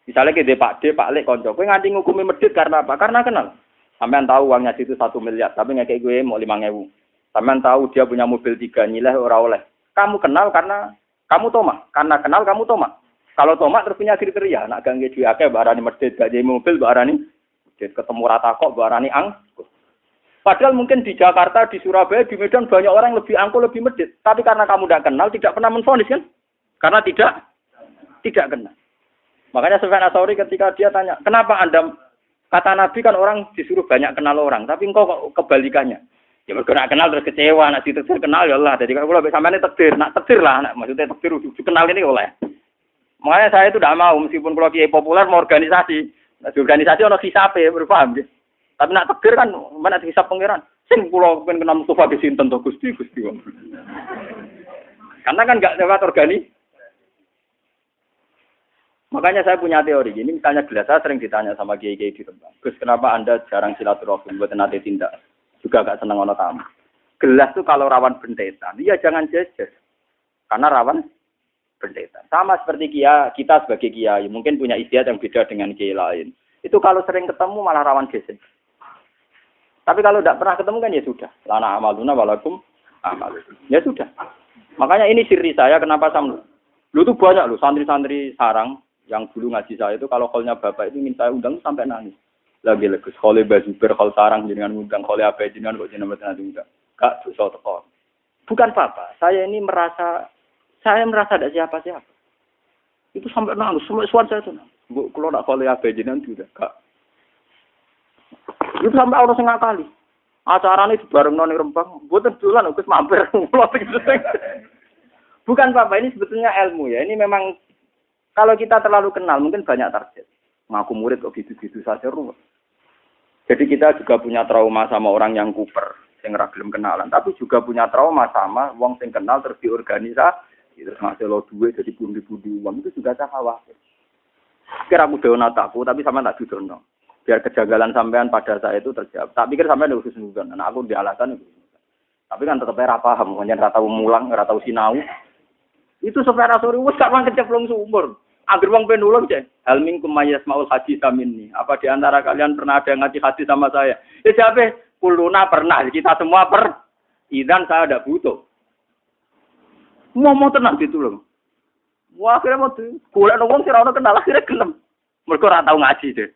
Misalnya ke Pak Lek konco, kowe nganti ngukumi medit karena apa? Karena kenal. Sampean tahu uangnya situ 1 miliar, tapi ngekek gue mau 5.000. Sampean tahu dia punya mobil 3, nyileh ora oleh. Kamu kenal karena kamu tomak. Karena kenal kamu tomak. Kalau tomak terus punya kriteria, nak gangge duwe akeh barani medit, gak mobil barani medit, ketemu rata kok barani angkuh. Padahal mungkin di Jakarta, di Surabaya, di Medan banyak orang lebih angkuh, lebih medit. Tapi karena kamu tidak kenal, tidak pernah menvonis kan? Karena tidak kenal. Makanya Sufyan Ats-Tsauri ketika dia tanya, kenapa Anda, kata Nabi kan orang disuruh banyak kenal orang, tapi engkau kok kebalikannya. Ya mereka nak kenal terus kecewa, nak ditektir kenal ya Allah. Jadi kalau sampai ini tektir, nak tektir lah, nak maksudnya tektir kenal ini oleh. Makanya saya itu tidak mau, meskipun kalau kiai populer mau organisasi, nah, di organisasi orang hisape, berpaham gitu. Tapi nak tektir kan mana hisap pangeran. Sing kula pengen kenal Mustafa di sinten to Gusti. Karena kan enggak lewat organi. Makanya saya punya teori. Ini misalnya gelas, saya sering ditanya sama kiai-kiai di Rembang. Gus, kenapa Anda jarang silaturahmi buat nanti tindak? Juga gak senang ono tamu. Gelas tuh kalau rawan bentetan, ya jangan jejer. Karena rawan bentetan. Sama seperti kita sebagai kiai, mungkin punya istiadat yang beda dengan kiai lain. Itu kalau sering ketemu malah rawan geser. Tapi kalau tidak pernah ketemu kan ya sudah. Lana amaluna walakum amal. Ya sudah. Makanya ini siri saya kenapa sama. Lu tuh banyak loh santri-santri sarang yang dulu ngaji saya itu kalau kolnya bapak itu ingin saya undang sampai nangis. Lagi legus kole bazuber kol sarang jenengan undang kole apa jenengan kok jenengan undang. Gak dosa teko. Bukan apa. Saya merasa ada siapa-siapa. Itu sampai nangis, semua suara saya itu. Bu, kalau nak kole apa jenengan juga gak. Itu sampai orang setengah kali. Acaranya itu bareng noni Rembang. Buatan dolan, Gus mampir. Bukan apa, ini sebetulnya ilmu ya. Ini memang kalau kita terlalu kenal mungkin banyak target. Ngaku murid kok gitu-gitu saja ruwet. Jadi kita juga punya trauma sama orang yang kuper, yang ra gelem kenalan, tapi juga punya trauma sama wong sing kenal terus diorganisasi, terus ngasih lo duit jadi pundi-pundi uang itu juga saya khawatir. Kira aku dewa nataku, tapi sama tak judono. Biar kejanggalan sampean pada saya itu terjawab. Tak pikir sampean udah khusus nudon. Nah aku di alasan itu. Tapi kan tetap ra paham, kemudian ra tau mulang, ra tau sinau. Itu supaya sore wis sampean kecemplung sumur. Agar wong penulung cek. Hal minkum mayasmaul hadis minni. Apa di antara kalian pernah ada yang ngaji hadis sama saya? Ya jawab, kuluna pernah. Kita semua Idan saya ada butuh. Mau tenang ditulung. Wah akhirnya mau golek wong sira ono kenal akhirnya gelem. Mergo ora tau ngaji deh.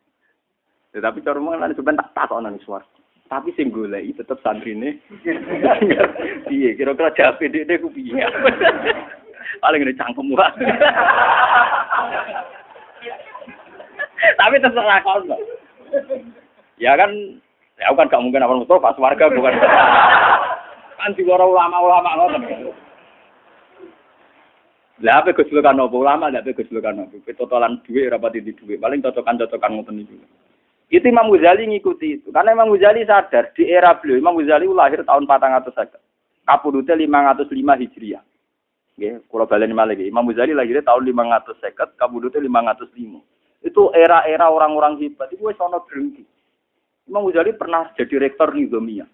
Tetapi cara wong lan sampean tak takon nang suar. Tapi sing goleki tetep santrine. Piye kira-kira jawab dhek ku piye? Paling ngene cangkem wae. Tapi terserah kau loh. Ya kan, ya kan gak mungkin apa Mustafa pas warga bukan. Kan diwara ulama-ulama ngoten. Lah apa gejolokan opo ulama, lah apa gejolokan opo. Totalan duit rapat di duit, paling cocokan-cocokan ngoten niku. Itu Imam Ghazali ngikuti itu. Karena Imam Ghazali sadar di era beliau Imam Ghazali lahir tahun 450. Kapudute 505 Hijriah. Nggih, kula baleni malih iki. Imam Ghazali lahir tahun 550, kabudute 505. Itu era-era orang-orang hebat. Itu wis ana drengki. Imam Ghazali pernah jadi rektor Nizamiyah.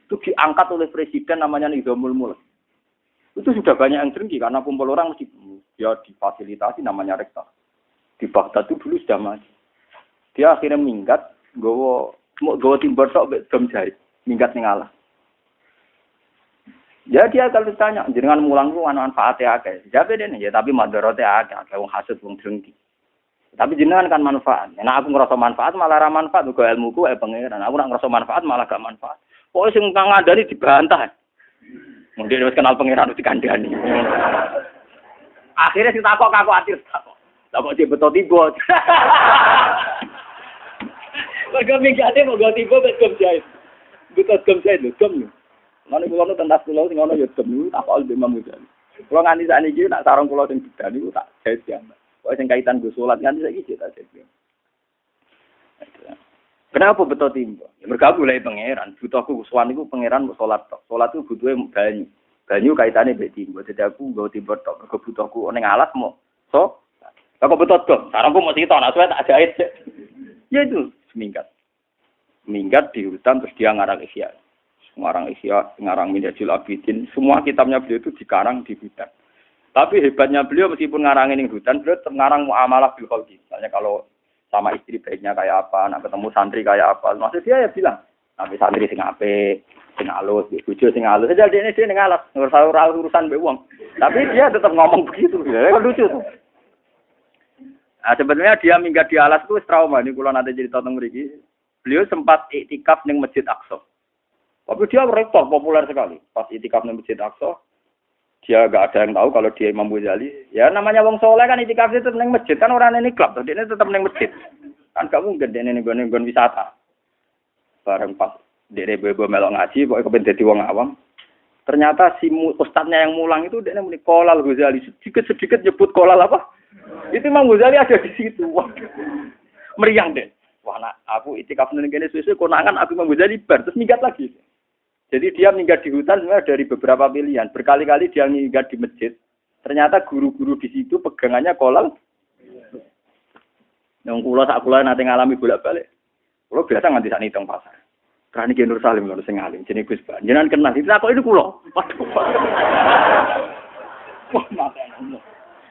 Itu diangkat oleh presiden namanya Nizamul Mulk. Itu sudah banyak yang drengki karena kumpul orang mesti ya difasilitasi namanya rektor. Di Baghdad itu dulu sudah maju. Dia akhirnya minggat, gowo timber tok mek dom jahit, minggat ning alas. Ya dia kalau ditanya, jenengan mulang ku ana manfaate akeh. Jabe dene ya tapi madharate akeh, wong hasud wong drengki. Tapi jenengan kan manfaat. Nek aku ngrasa manfaat malah ra manfaat uga ilmuku pangeran. Aku nek ngrasa manfaat malah gak manfaat. Pokoke sing kang ngandani dibantah. Mungkin wis kenal pangeran wis dikandani. Akhirnya sing takok atir takok. Takok dia beto tiba. Mergo mingate moga tiba wis gem jahit. Beto gem jahit lho, gem. Mane kula nu tentas kula sing ana ya dem tak al Imam Ghazali. Kula nganti sakniki nak sarung kula sing bedan niku tak jahit ya. Kok sing kaitan go salat nganti saiki tak jahit. Kenapa betul timba? Ya mergo mulai pangeran, butuhku suwan niku pangeran kok salat tok. Salat itu butuhe banyu. Banyu kaitane mbek timba. Dadi aku nggo timba tok mergo butuhku ning alas mo. So, kok betul dong. Sarungku mesti tok nak suwe tak jahit. Ya itu seminggat. Minggat di hutan terus dia ngarang Ihya. Ngarang Ihya, ngarang Minhajul Abidin, semua kitabnya beliau itu dikarang di hutan. Tapi hebatnya beliau meskipun ngarangin di hutan, beliau tetap ngarang muamalah bil khalqi. Misalnya kalau sama istri baiknya kayak apa, nak ketemu santri kayak apa, maksud dia ya bilang, nabi santri sing apik, sing alus, bojo sing alus. Jadi dia sing ngalas, urusan mbek wong. Tapi dia tetap ngomong begitu. Ya lucu tuh. Nah, sebenarnya dia minggat di alas itu trauma. Ini kalau nanti cerita tentang mriki. Beliau sempat iktikaf ning Masjid Aqsa. Tapi dia rektor populer sekali. Pas itikaf di Masjid Aqsa, dia gak ada yang tahu kalau dia Imam Ghazali. Ya namanya wong soleh kan itikaf itu tetap di masjid. Kan orang ini klub, dia tetap di masjid. Kan gak mungkin dia ini nggon wisata. Bareng pas dia bebo melok ngaji, pokoknya kepen dadi wong awam. Ternyata si ustadznya yang mulang itu dia muni Qolal Ghazali. Sedikit-sedikit nyebut Qolal apa? Itu Imam Ghazali ada di situ. Wah. Meriang deh. Wah, aku itikaf ning kene suwe-suwe konangan aku Imam Ghazali bar terus minggat lagi. Jadi dia minggat di hutan sebenarnya dari beberapa pilihan. Berkali-kali dia minggat di masjid. Ternyata guru-guru di situ pegangannya Qolal. Yang sak kula nate ngalami bolak-balik. Kula biasa nganti sak niteng pasar. Karena Ki Nur Salim lho sing alim, jenenge Gus Ban. Jenengan kenal iki kok itu kula. Waduh. Wah, mate.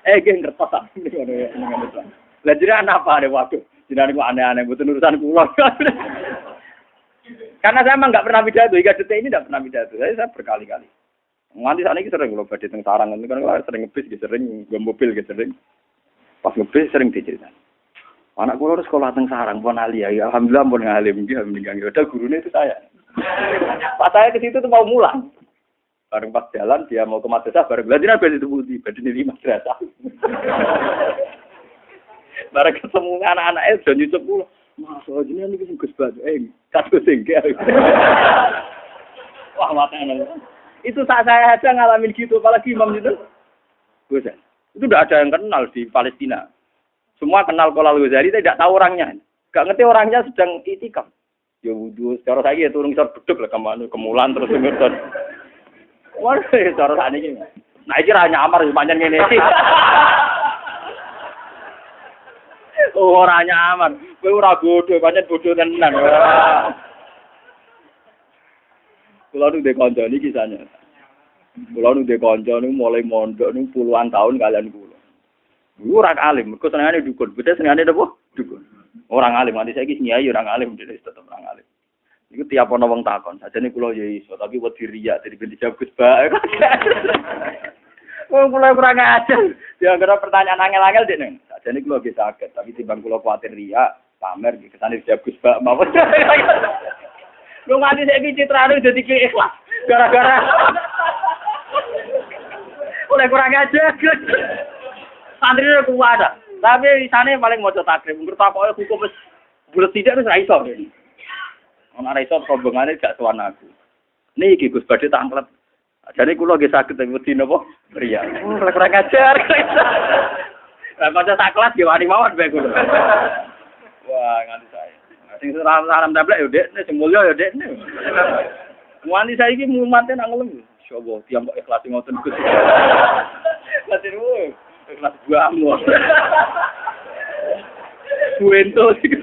Nggih ngertos sak ngono. Lah jenengan apa ne waduh. Jenengan kok aneh-aneh mboten urusan kula. Karena saya emang nggak pernah pidato, hingga detik ini nggak pernah pidato. Saya berkali-kali. Nganti saat ini sering kalau badhe teng sarang kan sering ngebis, sering nggo mobil sering. Pas ngebis sering diceritain. Anak kula harus sekolah teng sarang pun alia. Ya, alhamdulillah pun ngalim iki meninggal. Ada gurunya itu saya. Pas saya ke situ tuh mau mulang. Bareng pas jalan dia mau ke madrasah bareng belajar apa itu budi badine di madrasah. Bareng ketemu anak-anak itu nyucup kula. Mas, jenengan iki Gus Batu. Kados singke. Wah, matane. Itu saat saya aja ngalamin gitu, apalagi imam itu. Gus. Itu udah ada yang kenal di Palestina. Semua kenal Kolal Ghazali, tidak tahu orangnya. Gak ngerti orangnya sedang itikaf. Ya wudu, secara saya ya turun isor beduk lah kemulan terus ngerti. Waduh, cara saya ini. Nah, ini hanya amar sepanjang ini. Oh, orangnya aman. Kowe ora bodoh, pancen bodoh tenan. Kula nu ndek kanca niki kisahnya. Kula nu ndek kanca niku mulai mondok niku puluhan tahun kalian kula. Ora alim, mergo senengane dukun. Beda senengane napa? Dukun. Orang alim, nanti saiki nyai orang alim dhewe tetep orang alim. Iku tiap ana wong takon, sajane kula ya iso, tapi wedi riya dadi ben dijawab Gus Ba. Wong kula kurang ajar. Dia kira pertanyaan angel-angel dene. Sajane kula ge saged, tapi timbang kula kuwatir riya, pamer iki kesane dijawab Gus Ba mawon. Lu nganti saiki citrane dadi ikhlas. Gara-gara oleh kurang ajar. Santri ku ada. Tapi isane paling maca takrib. Ngger takoke hukum wis bulet tidak wis ra iso. Ana ra iso rombongane gak tuan aku. Niki Gus badhe tak anglet. Jane kula nggih saged wedi napa? Riya. Kurang ajar. Lah maca sak kelas nggih wani mawon bae kula. Wah, nganti saya. Sing salam tablek yo Dekne, sing mulya yo Dekne. Wani saiki mumate nang ngelem. Insyaallah tiang kok ikhlas ngoten Gus. Latiru. Ikhlas guamu. Buento sih.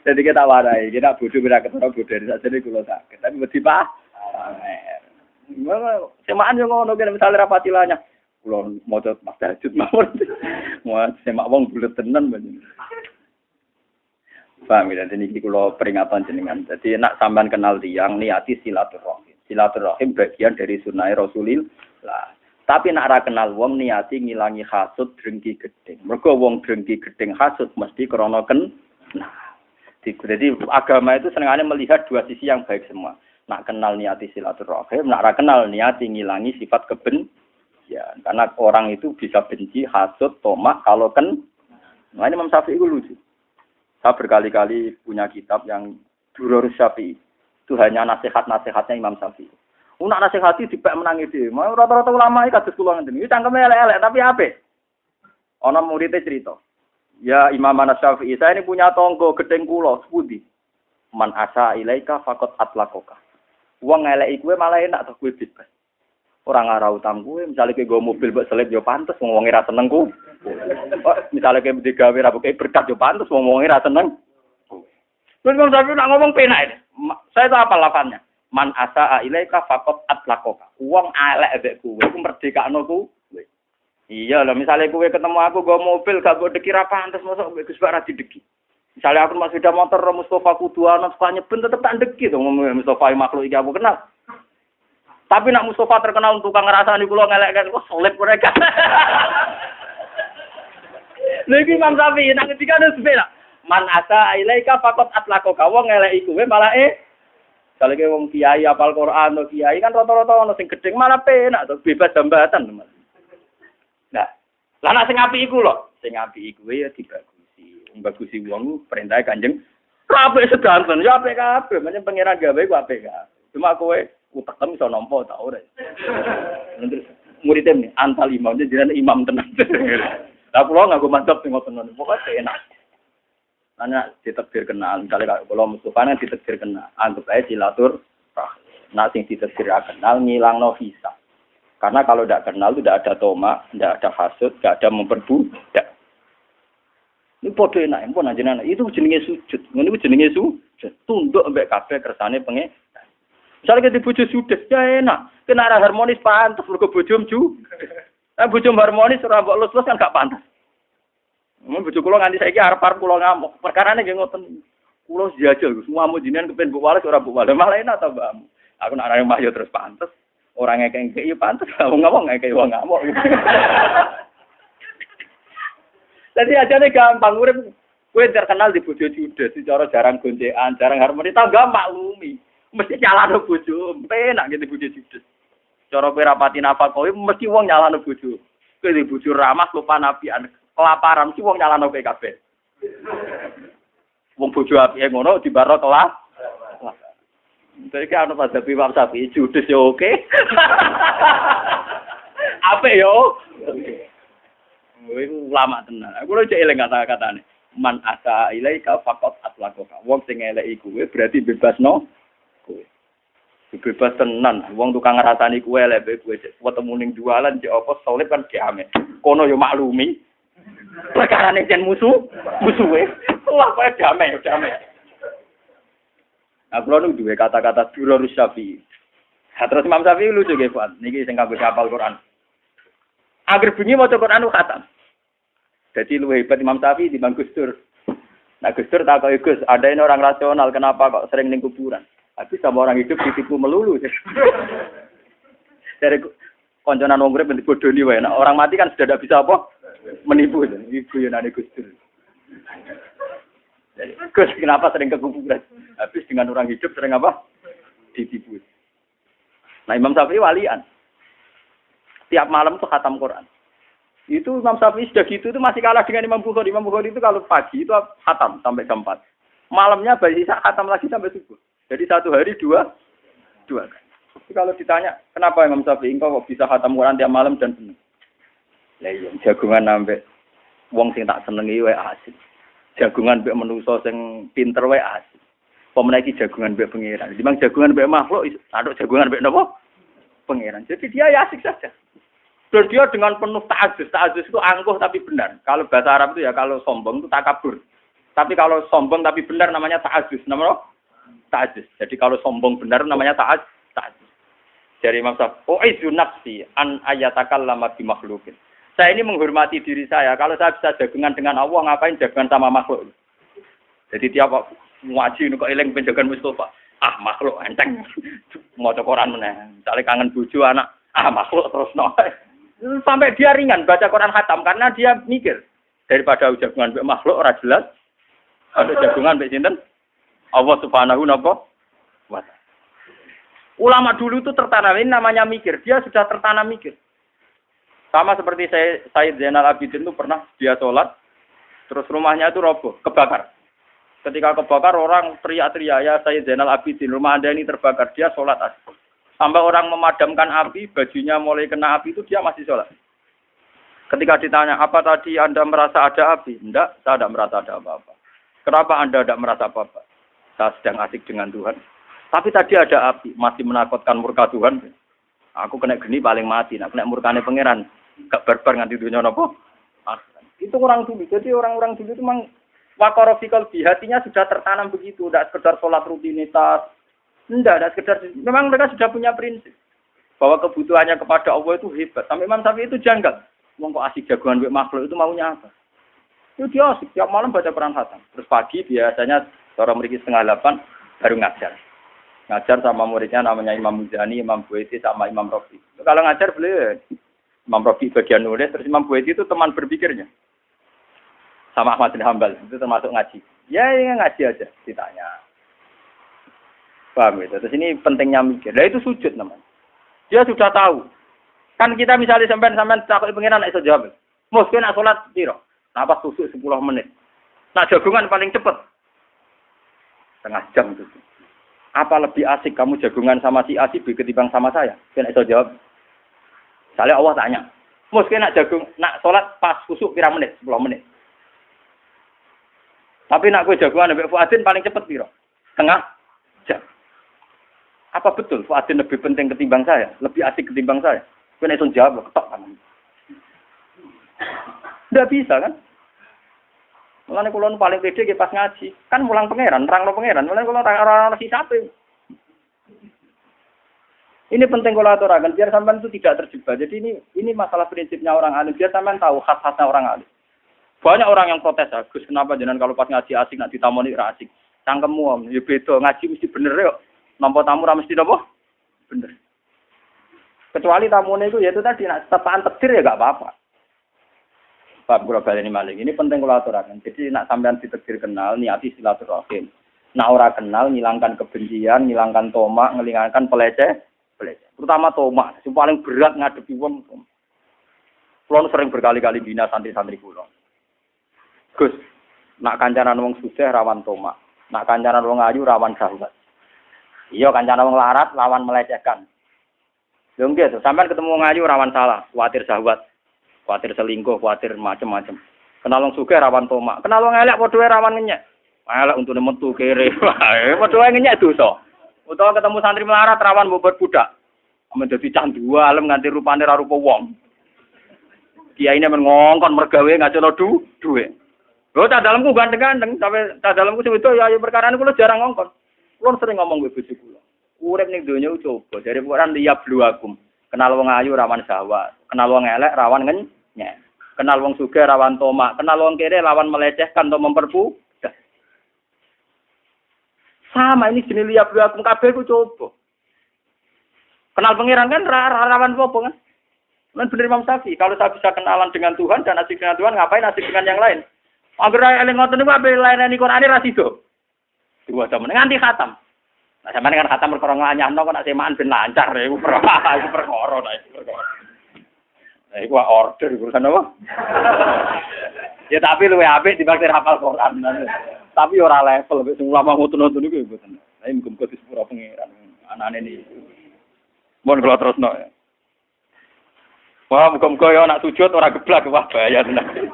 Jadi kita warai, kita bodoh berak ketara bodoh dari saja ni kulo tak. Tapi mesti pak. Semaan yang ngono kan misalnya rapatilanya. Kulo mau coba mas tajud mawon. Mau semak wong bulet tenan banyak. Paham ya? Jadi ini kulo peringatan jenengan. Jadi nak sampean kenal tiang niati silaturahim. Silaturahim bagian dari sunnah Rasulillah. Tapi nak ra kenal wong niati ngilangi hasud drengki gedeng. Mergo wong drengki gedeng hasud mesti krana nah. Jadi agama itu senengane melihat dua sisi yang baik semua. Nak kenal niati silaturahim, nak ra kenal niati ngilangi sifat kebencian. Karena orang itu bisa benci, hasud, tomak kalau Nah ini Imam Syafi'i itu lucu. Saya berkali-kali punya kitab yang Durrus Syafi'i. Itu hanya nasihat-nasihatnya Imam Syafi'i. Nak nasihati dipek menangi dhewe. Mau rata-rata ulama iki kados kula ngene. Iki cangkeme elek-elek tapi apik. Ana muridé cerita. Ya Imam Syafi'i, saya ini punya tonggo gedeng kula sepundi. Man asa ilaika faqat atlakoka. Wong ngeleki kowe malah enak to kowe bebas. Ora ngara utang kowe, misale kowe nggo mobil mbok selip yo pantes wong wonge ra seneng ku. Misale kowe digawe ra berkat yo pantes wong wonge ra seneng. Terus Imam Syafi'i nak ngomong penak. Saya tahu apa lafaznya. Man asa ilaika faqat atlakoka. Wong elek mbek kowe ku merdekakno kowe. Iya lho, misalnya kowe ketemu aku nggo mobil gak mbok deki ra pantes mosok mbek Gus Bak ra dideki. Misalnya aku masih sepeda motor Mustafa Kuduana suka nyeben tetep tak deki to Mustafa makhluk iki aku kenal. Tapi nak Mustafa terkenal tukang ngrasani kula ngelek kok selip mereka. Lagi Imam Syafi'i nang ketika ada sepeda. Man asa ilaika faqat atlakoka wong ngeleki kowe malah Saleh wong kiai apal Quran to kiai kan rata-rata ono sing gedeng malah penak to bebas jambatan. Nah, lah nek sing apik iku lho, sing apik iku ya dibagusi. Bagusi wong perintah Kanjeng kabeh sedanten ya apik kabeh, menyang pangeran gawe ku apik kabeh. Cuma kowe utekem iso nampa ta ora. Terus muridé nih antal imam jenenge imam tenan. Lah kula nganggo mantap sing ngoten niku pokoke enak. Nanya ditekbir kenal, misalnya kalau Mustafa kan ditekbir kenal, anggap aja silaturahim. Nah, sing ditekbir kenal ngilangno hisab. Karena kalau tidak kenal itu tidak ada toma, tidak ada hasud, tidak ada memperbudak. Ini podo enak, pun aja itu jenenge sujud. Ini jenenge sujud. Tunduk ambek kabeh kersane pengen. Misalnya kita bojo sujud, ya enak. Kena arah harmonis pantas, mergo bojom ju. Bojom harmonis ora mbok lus-lus kan gak pantas. Mun bojo kula nganti saiki arep-arep kula ngamuk. Perkarane nggih ngoten. Kula jajal semua mujinan kepen mbok wales ora mbok wales. Malah enak ta, Mbak. Aku nek arek mah yo terus pantes. Orang ngekek ya pantes, ngomong ngekek wong ngamuk. Jadi aja nih gampang, gue terkenal di bojo judes, secara jarang goncekan, jarang harmoni, tau gak maklumi. Mesti nyalano bojo, penak gitu bojo judes. Cara kowe rapati nafas kowe mesti wong nyalano bojo. Kowe di bojo ramah lupa nabian, kelaparan mesti wong nyalano kowe kabeh. Wong bojo apike ngono dibaro kelas. Saiki ana mazhab Imam Syafi'i judes yo oke. Apik yo. Oke. Kowe ulama tenan. Aku lho cek eling kata-katane. Man asa ilaika faqat atlaqaka. Wong sing eleki kowe berarti bebasno kowe. Bebas tenan. Wong tukang ngrasani kowe elek kowe ketemu ning jualan cek apa solid kan kiame. Kono yo maklumi. Perkarane jen musuhe. Wah, kowe damai. Aku lho duwe kata-kata Durarus Syafi'i. Terus Imam Syafi'i lucu nggih, Pak. Niki sing kanggo hafal Quran. Agar bunyi maca Quran ku khatam. Jadi lu hebat Imam Syafi'i di Gus Dur. Nah Gus Dur tak kok Gus, ada ini orang rasional, kenapa kok sering ning kuburan? Tapi sama orang hidup ditipu melulu. Dari konconan wong urip dibodoni wae. Nah, orang mati kan sudah tidak bisa apa? Menipu. Iku yo nane Gus Dur. Jadi, Gus kenapa sering ke kuburan? Habis dengan orang hidup sering apa? Ditipu. Nah Imam Syafi'i walian. Tiap malam tuh khatam Quran. Itu Imam Syafi'i sudah gitu itu masih kalah dengan Imam Bukhari. Imam Bukhari itu kalau pagi itu khatam sampai jam 4. Malamnya bayi khatam lagi sampai subuh. Jadi satu hari dua. Tapi kalau ditanya, kenapa Imam Syafi'i kok bisa khatam Quran tiap malam dan penuh? Lah iya, jagungan sampai wong sing tak senengi wae asik. Jagungan mbek manusa sing pinter wae asik. Pemenang iki jagungan mbek pangeran. Dimang jagungan mbek makhluk, aduk jagungan mbek napa? Pangeran. Jadi dia ya asik saja. Dan dia dengan penuh ta'adzuz. Ta'adzuz itu angkuh tapi benar. Kalau bahasa Arab itu ya kalau sombong itu takabur. Tapi kalau sombong tapi benar namanya ta'adzuz. Namanya ta'adzuz. Jadi kalau sombong benar namanya ta'adzuz. Dari Imam Syafi'i, "U'idzu nafsi an ayatakallama bi makhluqin." Saya ini menghormati diri saya. Kalau saya bisa jagungan dengan Allah, ngapain jagungan sama makhluk? Jadi tiap ngaji kok eling penjagaan Mustafa. Ah makhluk enteng. Maca Quran meneh. Misale kangen bojo anak, makhluk terus no. Sampai dia ringan baca Quran khatam karena dia mikir daripada jagungan mbek makhluk ora jelas. Ada jagungan mbek sinten? Allah Subhanahu wa ta'ala. Ulama dulu itu tertanam, ini namanya mikir. Dia sudah tertanam mikir. Sama seperti Sayyid Zainal Abidin itu pernah dia sholat, terus rumahnya itu roboh, kebakar. Ketika kebakar orang teriak-teriak, ya Sayyid Zainal Abidin, rumah Anda ini terbakar. Dia sholat asik. Sampai orang memadamkan api, bajunya mulai kena api itu dia masih sholat. Ketika ditanya, apa tadi Anda merasa ada api? Enggak, saya tidak merasa ada apa-apa. Kenapa Anda tidak merasa apa-apa? Saya sedang asik dengan Tuhan. Tapi tadi ada api, masih menakutkan murka Tuhan. Aku kena geni paling mati, nak kena murkane pangeran. Gak barbar nganti dunia nopo. Itu orang dulu. Jadi orang-orang dulu itu memang wakorofikal di hatinya sudah tertanam begitu. Tidak sekedar sholat rutinitas. Tidak sekedar. Memang mereka sudah punya prinsip. Bahwa kebutuhannya kepada Allah itu hebat. Sampai Imam Syafi'i itu janggal. Mau kok asik jagoan makhluk itu maunya apa? Itu dia asik. Tiap malam baca Quran khatam. Terus pagi biasanya orang mereka 7:30 baru ngajar. Ngajar sama muridnya namanya Imam Muzani, Imam Buaiti, sama Imam Rafi. Kalau ngajar beliau Imam Rafi bagian nulis, terus Imam Buaiti itu teman berpikirnya. Sama Ahmad bin Hanbal, itu termasuk ngaji. Ya ngaji aja, ditanya. Paham gitu. Terus ini pentingnya mikir. Nah itu sujud namanya. Dia sudah tahu. Kan kita misalnya sampai takut pengiran iso jawab. Mungkin nak sholat piro? Napa susuk 10 menit. Nah jagungan paling cepat. Setengah jam itu. Apa lebih asik kamu jagungan sama si A si B ketimbang sama saya? Kena iso jawab. Misalnya Allah tanya. Mungkin nak sholat pas susuk pirang menit? 10 menit. Tapi nak gue jagungan Mbak Fuadin paling cepat piro? Setengah jam. Apa betul Fuadin lebih penting ketimbang saya? Lebih asik ketimbang saya? Kowe nek iso jawab ketok kan. Ndak bisa kan? Mulane kula paling pede nggih pas ngaji. Kan mulang pangeran, nerangno pangeran. Mulane kula ora ono sisape. Ini penting kalau aturakan biar sampean itu tidak terjebak. Jadi ini masalah prinsipnya orang alim. Biar sampean tahu khas-khasnya orang alim. Banyak orang yang protes, Gus, kenapa jenengan kalau pas ngaji asik nak ditamoni ra asik. Cangkemmu ya beda, ngaji mesti bener yo. Nampa tamu ra mesti napa? Bener. Kecuali tamune itu ya itu tadi nak tepaan takdir ya enggak apa-apa. Pak kula baleni maling. Ini penting kalau aturakan. Jadi nak sampean ditakdir kenal, niati silaturahim. Nak ora kenal ngilangkan kebencian, ngilangkan tomak, ngilangkan peleceh. Terutama tomak, yang paling berat ngadepi wong. Kulo sering berkali-kali bina santri-santri kulo. Gus, nak kancanan wong sugih rawan tomak, nak kancanan wong ayu rawan syahwat. Iya kancanan wong larat lawan melecehkan. Lho nggih, sampean ketemu wong ayu rawan salah, kuwatir syahwat, kuwatir selingkuh, kuwatir macam-macam. Kenal wong sugih rawan tomak, kenal wong elek padha wae rawan ngenyek. Elek untune metu kere. Padha wae ngenyek dosa. Utawa ketemu santri melarat rawan bobot budak. Amen dadi candu alam nganti rupane ra rupa wong. Kiyaine men ngongkon mergawe ngacono duwe. Lho tak dalemku ganteng-ganteng, sampe tak dalemku sing itu ya perkara kula jarang ngongkon. Kula sering ngomong mbek bojo kula. Urip ning donya coba dari Quran liya bluakum. Kenal wong ayu rawan syahwat, kenal wong elek rawan ngenyek. Kenal wong sugih rawan tomak, kenal wong kere rawan melecehkan atau memperbu. Sama ini jenis liya bluakum kabeh ku coba. Kenal pangeran kan rawan apa kan? Kan bener Imam Syafi'i, kalau saya bisa kenalan dengan Tuhan dan asik dengan Tuhan, ngapain asik dengan yang lain? Angger eling ngoten niku ape lainane Qur'ane ra sido. Dua jam nganti khatam. Nah, sampeyan kan khatam perkara nganyahno kok nek semaan ben lancar iku perkara iku perkara. Nah, iku order urusan apa? Ya tapi luwe apik dibanding hafal Quran. Tapi ora level wis ulama ngoten-ngoten niku mboten. Lah muga-muga disepuro pangeran anane niku. Mohon kula terusno ya. Wah, muga-muga ya anak sujud ora geblak wah bahaya tenan.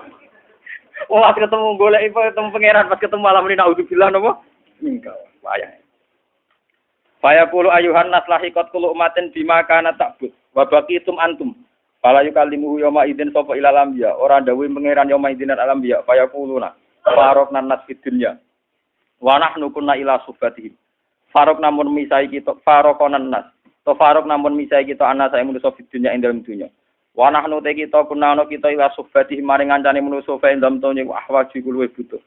Wah, ketemu golek ketemu pangeran pas ketemu malam ini naudzubillah napa? Mingkau. Bahaya. Faya qulu ayuhan nas lahiqat kullu umatin bima kana ta'bud wa baqitum antum. Fala yukallimu yawma idzin sapa ilal anbiya. Ora dawuh pangeran yawma idzin al anbiya. Faya quluna farokna nas fid dunya. Wa nahnu kunna ila subatihi. Farok namun misai kita farokonan nas. To farok namun misai kita ana sae manusa fid dunya ing dalem dunya. Wa nahnu te kita kunna ana kita ila subatihi maring ngancane manusa fa ing dalem dunya ahwaji kuwi butuh.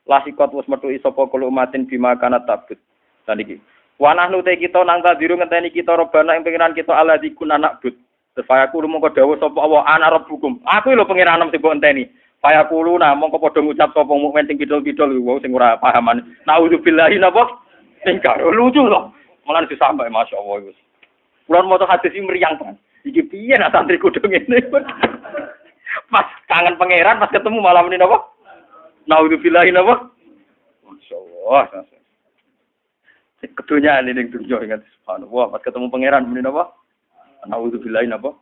Lasikot wis metu sapa kulo umatin bima kana tabut. Dan iki. Wa nahnu te kita nang tadiru ngenteni kita robana ing pengiran kita ala dikun anak but. Supaya kulo mongko dawuh sapa Allah ana rabbukum. Aku lho pengiranem sing mbok enteni. Supaya kulo nah mongko padha ngucap sapa mukmin sing kidul-kidul wong sing ora pahaman. Nauzubillahi napa? Sing karo lucu lho. Malah disampai masyaallah wis. Kulo maca hadis iki mriyang kan. Iki piye nek santri kudu ngene. Pas kangen pangeran pas ketemu malam ini napa? Nauzubillahi napa? Masyaallah. Kedunya ini ning dunya ingat subhanallah pas ketemu pangeran muni napa? Nauzubillahi napa?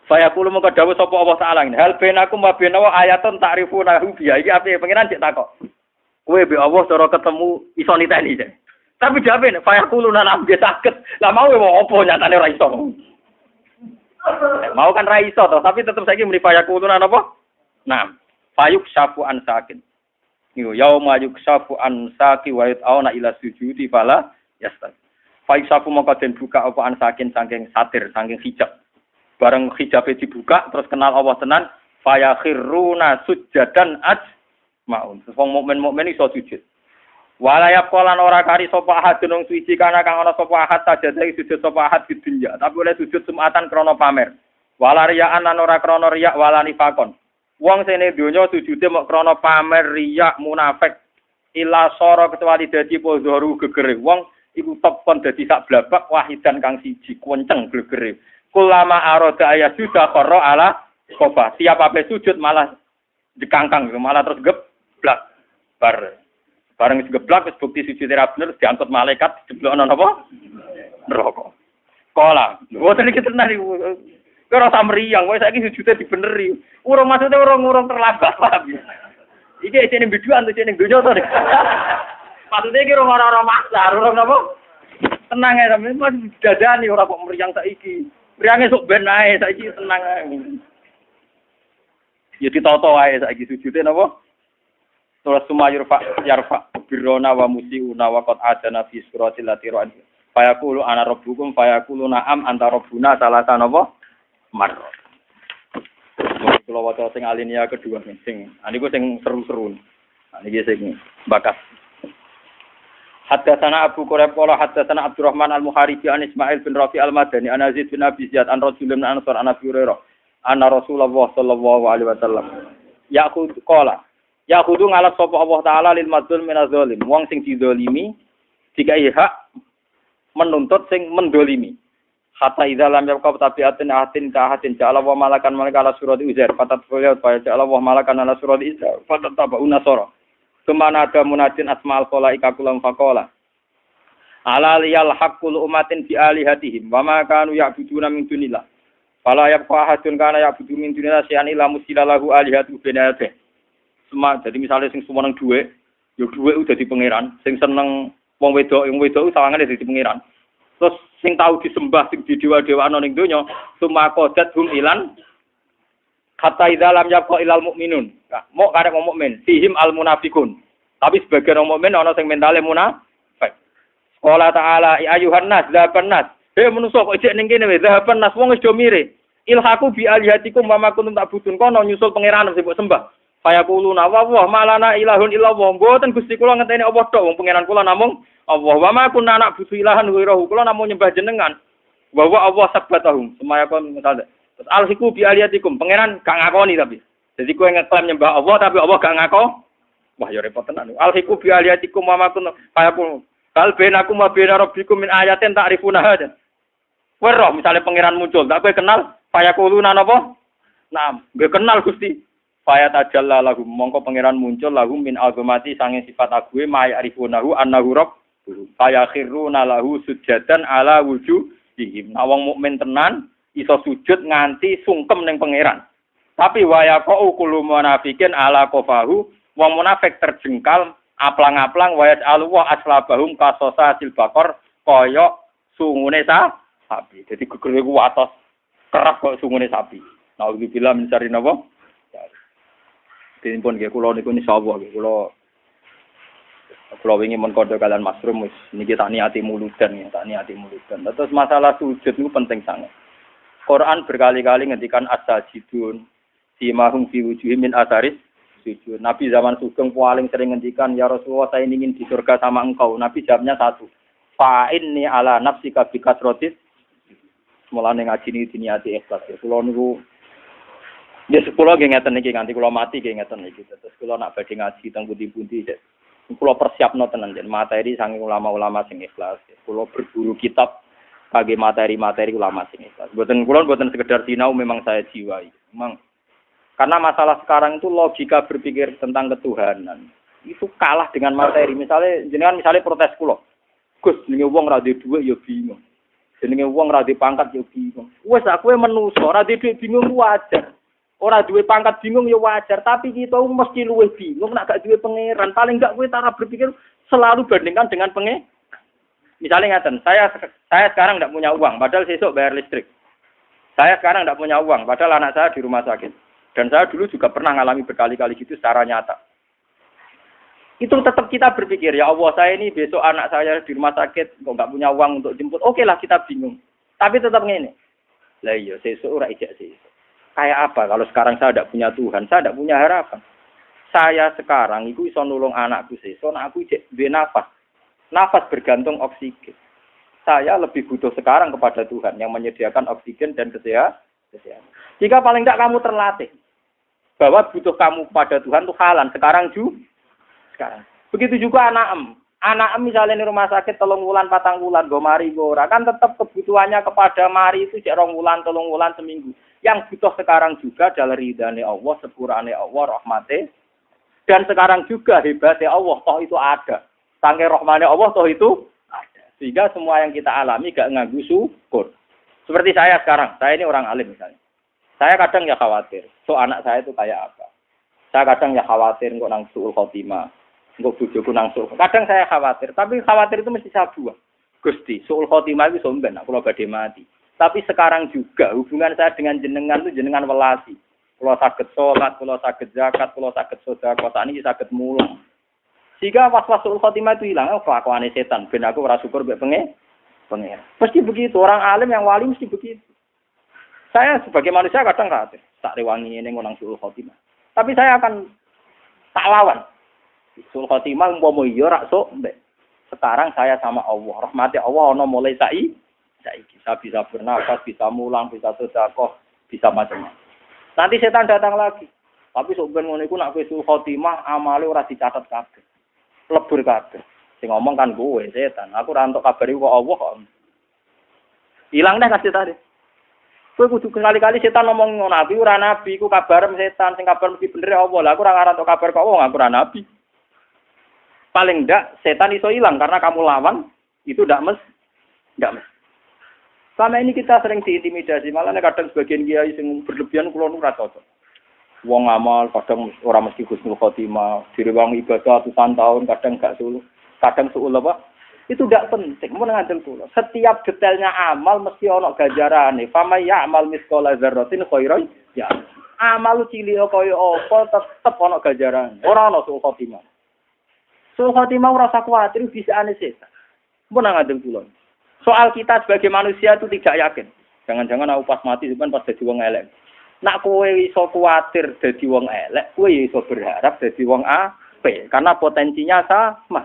Saya kulo mengko dawuh sapa Allah taala ngene. Hal benakum wa benawa ayatun ta'rifuna biya. Iki ape pangeran cek takok. Kowe be Allah cara ketemu iso niteni cek. Tapi jawabe nek saya kulo nang ambek saged. Lah mau apa nyatane ora iso. Mau kan ra iso to, tapi tetep saiki muni saya kulo nang apa? Nah, fayuk syafu an sakin. Yo yauma yuksafu an saki wa yatauna ila sujudi fala yastad. Fayuk syafu maka den buka apa an sakin saking satir, saking hijab. Bareng hijabe dibuka terus kenal Allah tenan, fayakhiruna sujadan ajmaun. Wong mukmin iso sujud. Walayap kolan ora kari sapa ahad nang suci kana kang ana sapa ahad saja dadi sujud sapa ahad di dunya, tapi oleh sujud sumatan krana pamer. Walariyaan lan ora krana riya walani fakon. Wong sene donya sujude mok krana pamer riya munafik. Ila sara kecuali dadi pozoru gegere. Wong iku tepon dadi sak blabak wahidan kang siji kuwenceng gegere. Kulama arada ayat sudah qarra ala qofa. Tiap ape sujud malah dikangkang malah terus geblak. Bareng geblak wis bukti sujud ra bener diangkut malaikat dijeblokno napa? Neraka. Kala. Mboten iki tenan iki. Ora samriyang, wis saiki sujude dibeneri. Urung maksude urung terlambat, paham. Iki isine biduan to isine donya to. Maksude iki ora maksa, urung napa? Tenang ae sampe mas dadani ora kok mriyang saiki. Priange sok ben ae saiki tenang ae. Ya ditoto ae saiki sujude napa? Surah Sumayur yarfa birrona wa musiuna wa qad adana fi suratil latiran. Fayaqulu ana rabbukum fayaqulu na'am anta rabbuna salatan napa? Marra. Kalau waca sing alinea kedua sing niku sing seru-seru. Niki sing bakas. Haddatsana Abu Quraib qala haddatsana Abdurrahman Al-Muharibi an Ismail bin Rafi Al-Madani an Aziz bin Abi Ziyad an Rasulun Ansar an Abi Hurairah anna Rasulullah sallallahu alaihi wasallam yaqud qala yaqudu ngalap sapa Allah taala lil madzlum minazalim wong sing dizalimi dikai hak menuntut sing mendolimi hatta idza lam yaqab tabiatin atin ka hatin ja'ala wa malakan malakala surat uzair fatat quliyat fa ja'ala wa malakan ala surat isa fatat tabauna sura kemana ada munadin asma'al khalaika kulam faqala ala liyal haqqul umatin bi alihatihim wa ma kanu ya'buduna min dunillah fala yabqa ahadun kana ya'budu min dunillah syai'an illa musilalahu alihatu binate jadi misalnya sing seneng dhuwit ya dhuwit udah dadi pangeran sing seneng wong wedok sawangane dadi pangeran terus sing tahu disembah sing didewa-dewano ning donya sumaqadat hum ilan kata idalam yabqa ilal mukminun. Mau karek wong mukmin, fihim al munafiqun. Tapi sebagian wong mukmin ana sing mentale munafik. Qala ta'ala ayuhan nas dhaban nas. Manusa kok ijek ning kene wae dhaban nas wong wis do mire. Ilhaku bi alihatikum wa ma kuntum ta'budun kono nyusul pangeran sing mbok sembah. Fayaquluna wa malana ilahun illallah. Mboten Gusti kula ngenteni apa tok wong pangeran kula namung Allah wa ma kunna na'budu ilahan ghairahu. Kula namung nyembah jenengan. Wa Allah sabbatahum. Semaya kon misalnya terus alhiku bi aliyatikum, pangeran gak ngakoni tapi. Jadi kowe ngeklaim nyembah Allah tapi Allah gak ngakon. Wah ya repot tenan. Alhiku bi aliyatikum wa ma kun fayaqul kal bainakum wa baina rabbikum min ayatin ta'rifuna hada. Kowe roh misale pangeran muncul, tak kowe kenal fayaquluna napa? Naam, kowe kenal Gusti. Fayatajalla lahum mongko pangeran muncul lahum min azamati sange sifat ague ma ya'rifunahu annahu rabb. Fayakhiruna lahu sujadan ala wujuhihim. Nah wong mukmin tenan iso sujud nganti sungkem ning pangeran. Tapi wayaqau kullu munafiqin ala qafahu, wong munafik terjengkal aplang-aplang wayat alwa aslabahum kasosa silbakor kaya sungune sapi. Jadi gegere ku atos kerap kok sungune sapi. Nah bila mencari napa? Dipun nggih kula niku insyaallah nggih kula wingi men kodho kalian Masrum wis niki tak niati muludan ya, tak niati muludan. Terus masalah sujud niku penting sangat. Quran berkali-kali ngendikan as-sajidun simahum fi wujuhihim min atharis sujud. Nabi zaman sugeng paling sering ngendikan ya Rasulullah saya ingin di surga sama engkau. Nabi jawabnya satu. Fa inni ala nafsika bi kasratis. Mulane ngaji niki diniati ikhlas. Kula niku ya kula nggih ngeten niki nganti kula mati nggih ngeten niki. Terus kula nak badhe ngaji teng pundi-pundi kula persiapno tenan jen materi saking ulama-ulama sing ikhlas. Kula berburu kitab kage materi-materi ulama sing ikhlas. Mboten sekedar sinau memang saya jiwai. Memang karena masalah sekarang itu logika berpikir tentang ketuhanan itu kalah dengan materi. Misalnya protes kula. Gus jenenge wong ra duwe dhuwit ya bingung. Jenenge wong ra duwe pangkat ya bingung. Wes aku menungso ra duwe dhuwit bingung wajar. Ora duwe pangkat bingung ya wajar, tapi kita mesti luwih bingung nek gak duwe pangeran. Paling gak kowe cara berpikir selalu bandingkan dengan pangeran. Misalnya ngaten, saya sekarang tidak punya uang, padahal besok bayar listrik. Saya sekarang tidak punya uang, padahal anak saya di rumah sakit. Dan saya dulu juga pernah ngalami berkali-kali gitu secara nyata. Itu tetap kita berpikir, ya Allah saya ini besok anak saya di rumah sakit, kok nggak punya uang untuk jemput. Oke lah kita bingung. Tapi tetap ngene. Lah iya, besok ora ijek sih. Kayak apa kalau sekarang saya tidak punya Tuhan, saya tidak punya harapan. Saya sekarang itu iso nulung anakku sesuk, aku ijek duwe nafas. Nafas bergantung oksigen. Saya lebih butuh sekarang kepada Tuhan yang menyediakan oksigen dan kesehatan. Jika paling tidak kamu terlatih bahwa butuh kamu kepada Tuhan itu halan sekarang. Begitu juga anak misalnya di rumah sakit 3 wulan 4 wulan go mari go ora kan tetap kebutuhannya kepada mari itu 2 wulan 3 wulan seminggu. Yang butuh sekarang juga adalah ridhane Allah, sepurane Allah, rahmate. Dan sekarang juga hebatnya Allah toh itu ada. Sangke rahmane Allah toh itu ada. Sehingga semua yang kita alami gak nganggu syukur. Seperti saya sekarang, saya ini orang alim misalnya. Saya kadang ya khawatir, anak saya itu kayak apa. Saya kadang ya khawatir kok nang suul khotimah, kok bojoku nang suul. Kadang saya khawatir, tapi khawatir itu mesti saya buang. Gusti, suul khotimah itu somben, aku lho badhe mati. Tapi sekarang juga hubungan saya dengan jenengan itu jenengan welasi. Kalau saged sholat, kalau saged zakat, kalau saged sedekah, saat ini saged mulang. Jika was-wasul khotimah itu hilang, kelakuan setan. Ben aku ora syukur mbek pengen. Mesti begitu. Orang alim yang wali mesti begitu. Saya sebagai manusia kadang khawatir. Tak rewangi ini ngonang suul khotimah. Tapi saya akan tak lawan. Suul khotimah umpama iya rak sok mbek. Sekarang saya sama Allah. Rahmati Allah ono mulai saiki bisa bernafas, bisa mulang, bisa sedekah, bisa macam-macam. Nanti setan datang lagi. Tapi sok ben ngono iku nak kowe suul khotimah amale ora dicatat kabeh. Lebur kabeh. Sing ngomong kan kowe setan. Aku ora entuk kabar iku kok Allah kok. Ilang dah kasih tadi. Kowe kudu kali-kali setan ngomong ngono nabi ora nabi iku kabar setan sing kabar mesti bener Allah. Lah aku ora ngarep entuk kabar kok wong aku ora nabi. Paling ndak setan iso hilang karena kamu lawan itu ndak mes. Selama ini kita sering diintimidasi, malah kadang sebagian kiai sing berlebihan kula nu ora cocok. Wong amal kadang ora mesti husnul khotimah, direwangi ibadah ratusan tahun kadang gak suluh, kadang suul apa? Itu ndak penting, mun ngandel kula. Setiap detailnya amal mesti ana ganjarane. Famay ya'mal misqala dzarratin khairan ya. Amal cilik kaya apa tetep ana ganjarane. Ora ana suul khotimah. Suul khotimah ora usah kuwatir bisa ane setan. Mun ngandel kula. Soal kita sebagai manusia itu tidak yakin. Jangan-jangan aku pas mati cuman pas dadi wong elek. Nak kowe iso kuwatir dadi wong elek, kowe iso berharap dadi wong apik karena potensinya sama.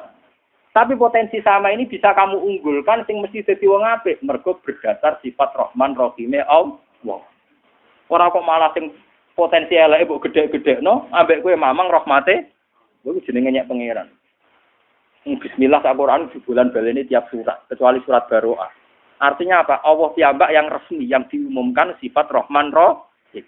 Tapi potensi sama ini bisa kamu unggulkan sing mesti dadi wong apik mergo berdasar sifat Rahman Rahime Allah. Ora kok malah sing potensi eleke mbok gedhe-gedhekno ambek kowe mamang rahmate kowe jenenge nyek pangeran. Bismillah Al-Quran di bulan baleni tiap surat, kecuali surat Baroah. Artinya apa? Allah piyambak yang resmi, yang diumumkan sifat Rahman Rahim.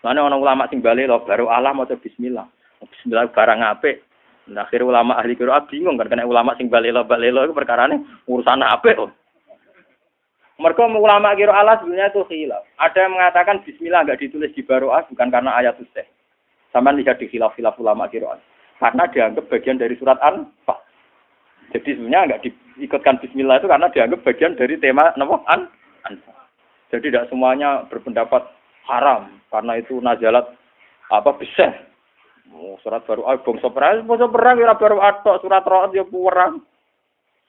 Mana orang ulama sing bali lo Baroah lah maca Bismillah. Bismillah barang apik. Nah, akhir ulama ahli Qiraah bingung kan kena ulama sing bali lo itu perkarane urusan apik. Mergo ulama Qiraah Allah sebenarnya itu khilaf. Ada yang mengatakan Bismillah enggak ditulis di Baroah bukan karena ayat usah. Sama lihat di khilaf-khilaf ulama Qiraah. Karena dianggap bagian dari surat An-Fal. Jadi sebenarnya enggak diikutkan Bismillah itu karena dianggap bagian dari tema An-Fal. Jadi tidak semuanya berpendapat haram karena itu nazalat besar. Surat baru bangsa perang ora baru atok surat Ra'd ya perang.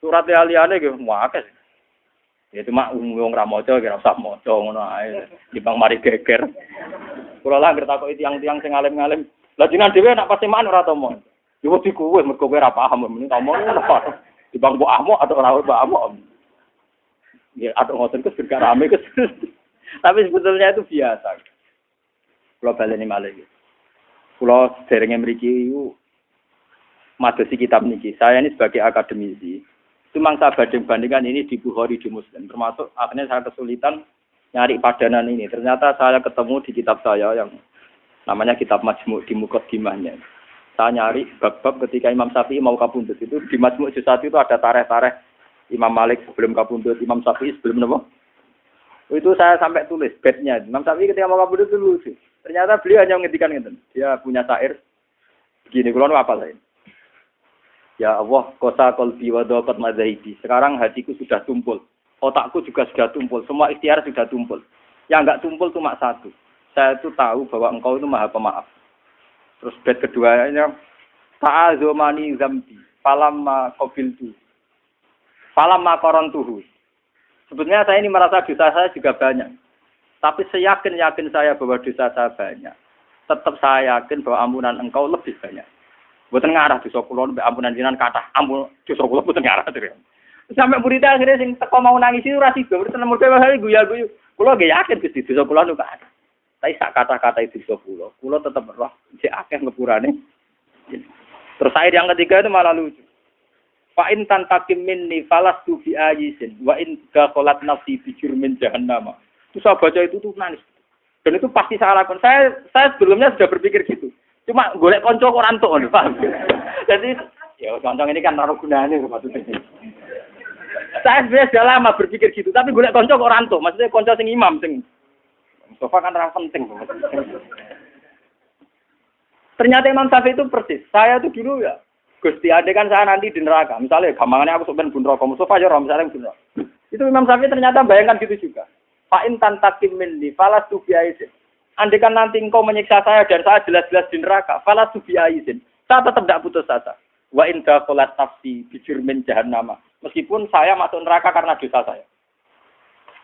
Surat liyane nggih muakes. Ya cuma wong ra maca ora usah maca ngono ae. Dibang mari geger. Kula lah ngerti tiang-tiang sing alim-alim. Lah jenengan dhewe nek pasti man ora tomo. Yo wedi kuwe mergo kowe ora paham meni tomo ngono. Dibang mbok ahmo atau ora mbok ahmo. Ya atau ngoten kes rame kes. Tapi sebetulnya itu biasa. Kula baleni malih. Kula derenge mriki iku madosi kitab niki. Saya ini sebagai akademisi. Cuma saya bandingkan ini di Bukhari di Muslim. Termasuk akhirnya saya kesulitan nyari padanan ini. Ternyata saya ketemu di kitab saya yang namanya kitab Majmu' di Muqaddimahnya. Saya nyari bab-bab ketika Imam Syafi'i mau kapundhut itu di Majmu' juz 1 itu ada tarikh-tarikh Imam Malik sebelum kapundhut, Imam Syafi'i sebelum napa? Itu saya sampai tulis bednya. Imam Syafi'i ketika mau kapundhut itu lucu. Ternyata beliau hanya menghentikan ngeten. Dia punya syair begini, kula nu hafal saya. Ya Allah, qasa qalbi wa daqat madzahibi. Sekarang hatiku sudah tumpul. Otakku juga sudah tumpul. Semua ikhtiar sudah tumpul. Yang enggak tumpul cuma satu. Saya itu tahu bahwa engkau itu maha pemaaf. Terus bait keduanya, ta'azumani zambi, falamma qabiltu. Falamma qarantuhu. Sebetulnya saya ini merasa dosa saya juga banyak. Tapi seyakin-yakin saya bahwa dosa saya banyak. Tetap saya yakin bahwa ampunan engkau lebih banyak. Mboten ngarah dosa kula mbek ampunan jenengan kathah. Ampun dosa kula mboten ngarah terus. Sampai muridnya akhirnya sing teko mau nangis itu ora sida, mboten nomor kaya guyu-guyu. Kula nggih yakin Gusti dosa kula niku kathah. Tapi sak kata-kata itu dosa kula tetap roh sik akeh ngepurane. Terus air yang ketiga itu malah lucu. Fa in tantakim minni falastu bi ayisin wa in gaqalat nafsi bi jurmin jahannam. Itu saya baca itu tuh nangis. Dan itu pasti saya lakukan. Saya sebelumnya sudah berpikir gitu. Cuma golek kanca kok rantuk ngono, paham. Jadi ya kanca ini kan ora gunane maksudnya. Saya sebenarnya sudah lama berpikir gitu, tapi golek kanca kok rantuk. Maksudnya kanca sing imam sing Mustafa kan orang penting. Ternyata Imam Syafi'i itu persis. Saya itu dulu ya, Gusti, andai kan saya nanti di neraka. Misalnya, gampangannya aku sebenarnya di neraka. Mustafa ya orang misalnya di neraka. Itu Imam Syafi'i ternyata bayangkan gitu juga. Fa'in tantakim minni falastu bi'aizin. Andaikan nanti engkau menyiksa saya dan saya jelas-jelas di neraka, falastu bi'aizin. Saya tetap tidak putus asa. Wa in dakhalat nafsi bijurmin jahannama. Meskipun saya masuk neraka karena dosa saya.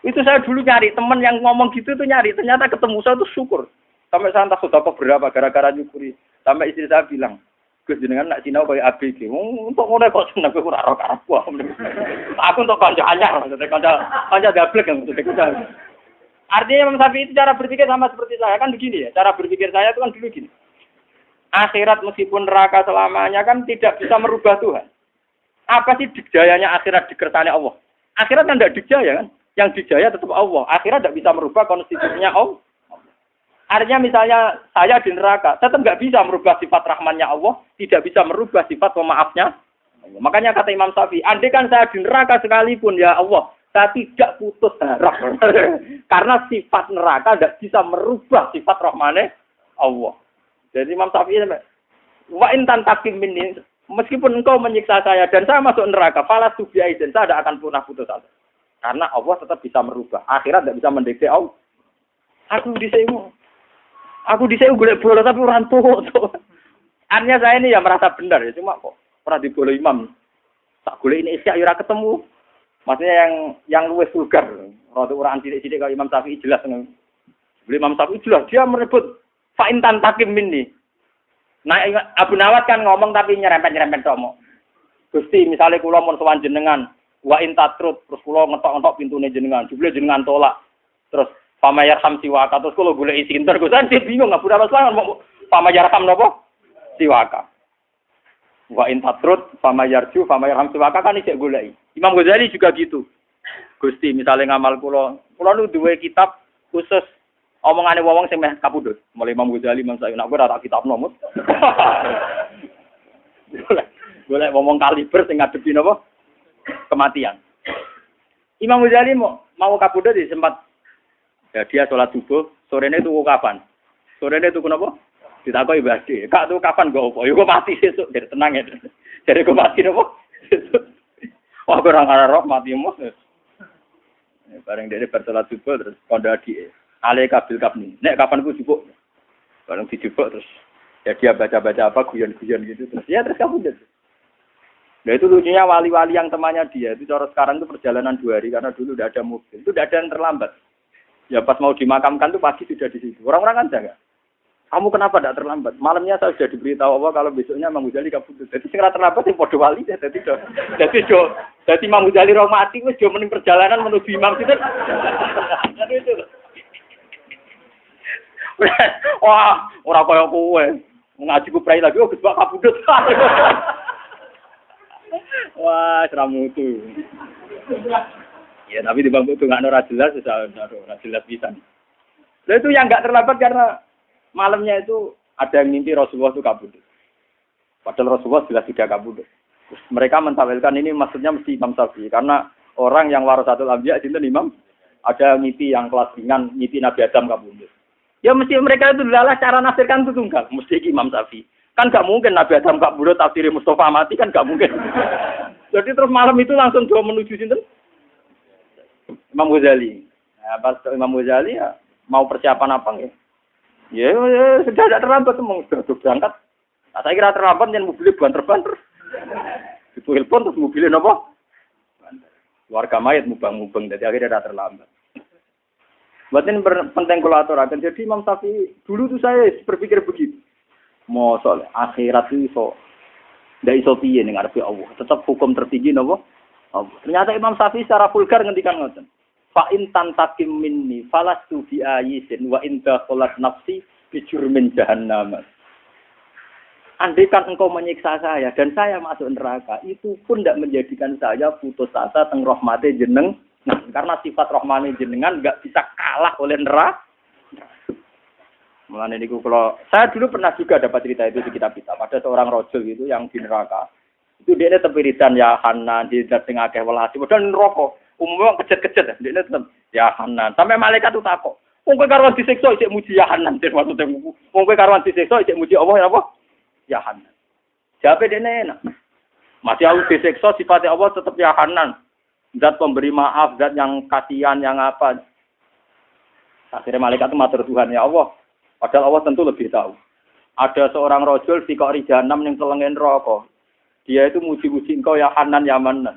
Itu saya dulu nyari teman yang ngomong gitu tuh nyari, ternyata ketemu saya tuh syukur. Sampai saya entah sedekah berapa gara-gara nyukuri. Sampai istri saya bilang, Gus jenengan nak sinau kaya ABG. Untuk ngono kok seneng kowe ora karo aku. Aku untuk kanca anyar, maksudnya kanca gablek maksudnya. Artinya Imam Syafi'i itu cara berpikir sama seperti saya kan begini ya. Cara berpikir saya itu kan dulu gini. Akhirat meskipun neraka selamanya kan tidak bisa merubah Tuhan. Apa sih dikjayanya akhirat dikersane Allah? Akhirat kan tidak dikjaya kan? Yang dijaya tetap Allah. Akhirat tidak bisa merubah konstitusinya Allah. Artinya misalnya saya di neraka, tetap nggak bisa merubah sifat rahmannya Allah, tidak bisa merubah sifat pemaafnya Allah. Makanya kata Imam Syafi'i, andai kan saya di neraka sekalipun ya Allah, saya tidak putus harap. Karena sifat neraka tidak bisa merubah sifat rahmannya Allah. Jadi Imam Syafi'i wa in tantakim minni, meskipun engkau menyiksa saya dan saya masuk neraka, falastu bi'aizin, saya tidak akan pernah putus asa. Karena Allah tetap bisa merubah. Akhirat tidak bisa mendikte Allah. Aku diseu golek bola tapi ora entuk. Artinya saya ini ya merasa benar ya, cuma kok pernah dibola imam. Tak golek ini isya ora ketemu. Maksudnya yang luwes vulgar. Rada ora sithik-sithik kalau Imam Syafi'i jelas. Imam Syafi'i jelas dia merebut fa'in tantakim minni. Nah, Abu Nawas kan ngomong tapi nyerempet-nyerempet tok. Gusti, misalnya kula mun sowan jenengan, wa in tatrut, terus kula ngetok-ngetok pintune jenengan, jebule jenengan tolak. Terus pamayarham siwaka, terus kalau boleh isi inter, gue tadi bingung nggak berapa selang mau pamayarham nopo siwaka. Wa intatrut pamayarju pamayarham siwaka kan isi gulai. Imam Ghazali juga gitu. Gusti misalnya ngamal pulau nu dua kitab khusus omongane wong sing meh kapundhut. Mulai Imam Ghazali Imam Syafi'i nak gue rata kitab nomor. Boleh ngomong kaliber sing ngadepi nopo kematian. Imam Ghazali mau kapundhut di sempat. Ya dia sholat subuh, sorenya tuku kapan? Sorenya tuku apa? Ditakoki Mbah Ade, "Kak tuku kapan go opo?" Ya kok mati sesuk, jadi tenang ya. Jadi kok mati apa? Wah, kurang arah mati mos. Bareng dia bersolat subuh terus kondo adike. Ale kabil kapni. Nek kapan ku jupuk? Bareng dijupuk terus ya dia baca-baca apa guyon-guyon gitu terus ya terus kabudut. Nah itu lucunya wali-wali yang temannya dia itu cara sekarang itu perjalanan 2 hari karena dulu udah ada mobil. Itu udah ada yang terlambat. Ya pas mau dimakamkan tuh pagi sudah di situ. Orang-orang kan jaga. Kamu kenapa tidak terlambat? Malamnya saya sudah diberitahu Allah kalau besoknya Imam Ghazali kabudut. Jadi segera terlambat yang podo wali ya. Jadi Imam Ghazali roh mati wis do mending perjalanan menuju Imam itu. Jadi itu. Wah, ora kaya kowe. Ngaji ku prai lagi Gus Pak kabudut. Wah, seramutu. Ya tapi di bangku itu nggak ora jelas, ora jelas bisa. Nah itu yang nggak terlambat karena malamnya itu ada yang mimpi Rasulullah itu kabudut. Padahal Rasulullah jelas tidak kabudut. Terus mereka mentawilkan ini maksudnya mesti Imam Syafi'i karena orang yang warasatul anbiya itu Imam ada mimpi yang kelas ringan, mimpi Nabi Adam kabudut. Ya mesti mereka itu adalah cara nafsirkan itu tunggal, mesti Imam Syafi'i. Kan nggak mungkin Nabi Adam kabudut tafsir Mustafa mati kan nggak mungkin. Jadi terus malam itu langsung dia menuju sinten? Imam Ghazali. Nah, pas Imam Ghazali ya mau persiapan apa ya? Ya sudah tidak terlambat sudah berangkat. Nah, saya kira terlambat yang mobilnya banter-banter. Itu telepon terus mobilnya apa? Warga mayat mubang-mubang jadi akhirnya tidak terlambat. Buat ini penting kolaborasi. Jadi Imam Syafi'i dulu tuh saya berpikir begitu. Mosok akhirat itu iso ndak iso piye ning ngarepe Allah. Tetap hukum tertinggi napa? Allah. Ternyata Imam Syafi'i secara vulgar ngendikan ngoten. Fa in tantakim minni falastu bi ayisin wa in dakhalat nafsi bi jurmin jahannam. Andaikan engkau menyiksa saya dan saya masuk neraka, itu pun tidak menjadikan saya putus asa teng rahmate jeneng. Nah, karena sifat rahmane jenengan enggak bisa kalah oleh neraka. Mulane niku kalau saya dulu pernah juga dapat cerita itu di kitab-kitab. Ada seorang rajul gitu yang di neraka. Itu dia tepiridan ya Hanan di sing akeh welasi. Padahal neraka umumnya kejet-kejet dia tetep ya Hanan. Sampai malaikat itu takok. Wong kowe karuan disiksa isih muji ya Hanan. Maksudnya wong kowe karuan disiksa isih muji Allah apa? Ya Hanan. Jawabe dene enak. Masih aku disiksa sifatnya Allah tetap ya Hanan. zat pemberi maaf, zat yang kasihan, yang apa. Akhirnya malaikat itu matur Tuhan, ya Allah. Padahal Allah tentu lebih tahu. Ada seorang rojul di kok rijanam yang telengin rokok. Dia itu muji-muji engkau ya Hanan ya Manan.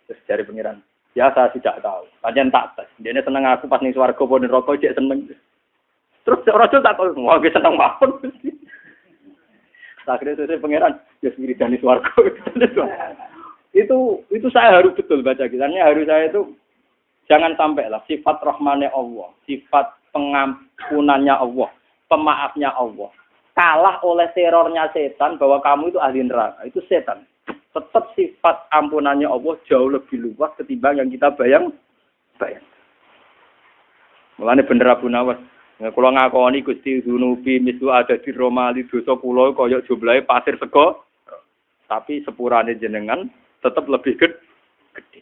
Terus dari pengiran. Ya saya tidak tahu. Kajian tak tes. Dia ini seneng aku pas ning swarga pun rokok cek seneng. Terus rojul tak tahu. Wah gue seneng banget. Akhirnya saya pengiran. Ya wiridane swarga. Itu saya harus betul baca kisahnya. Harus saya itu jangan sampai lah sifat rahmane Allah, sifat pengampunannya Allah, pemaafnya Allah kalah oleh terornya setan bahwa kamu itu ahli neraka. Itu setan. Tetap sifat ampunannya Allah jauh lebih luas ketimbang yang kita bayang. Mulane bener Abu Nawas. Kula ngakoni Gusti Dunubi misu ada di Romali dosa kula kaya jumlahe pasir sego. Tapi sepurane jenengan tetap lebih gede.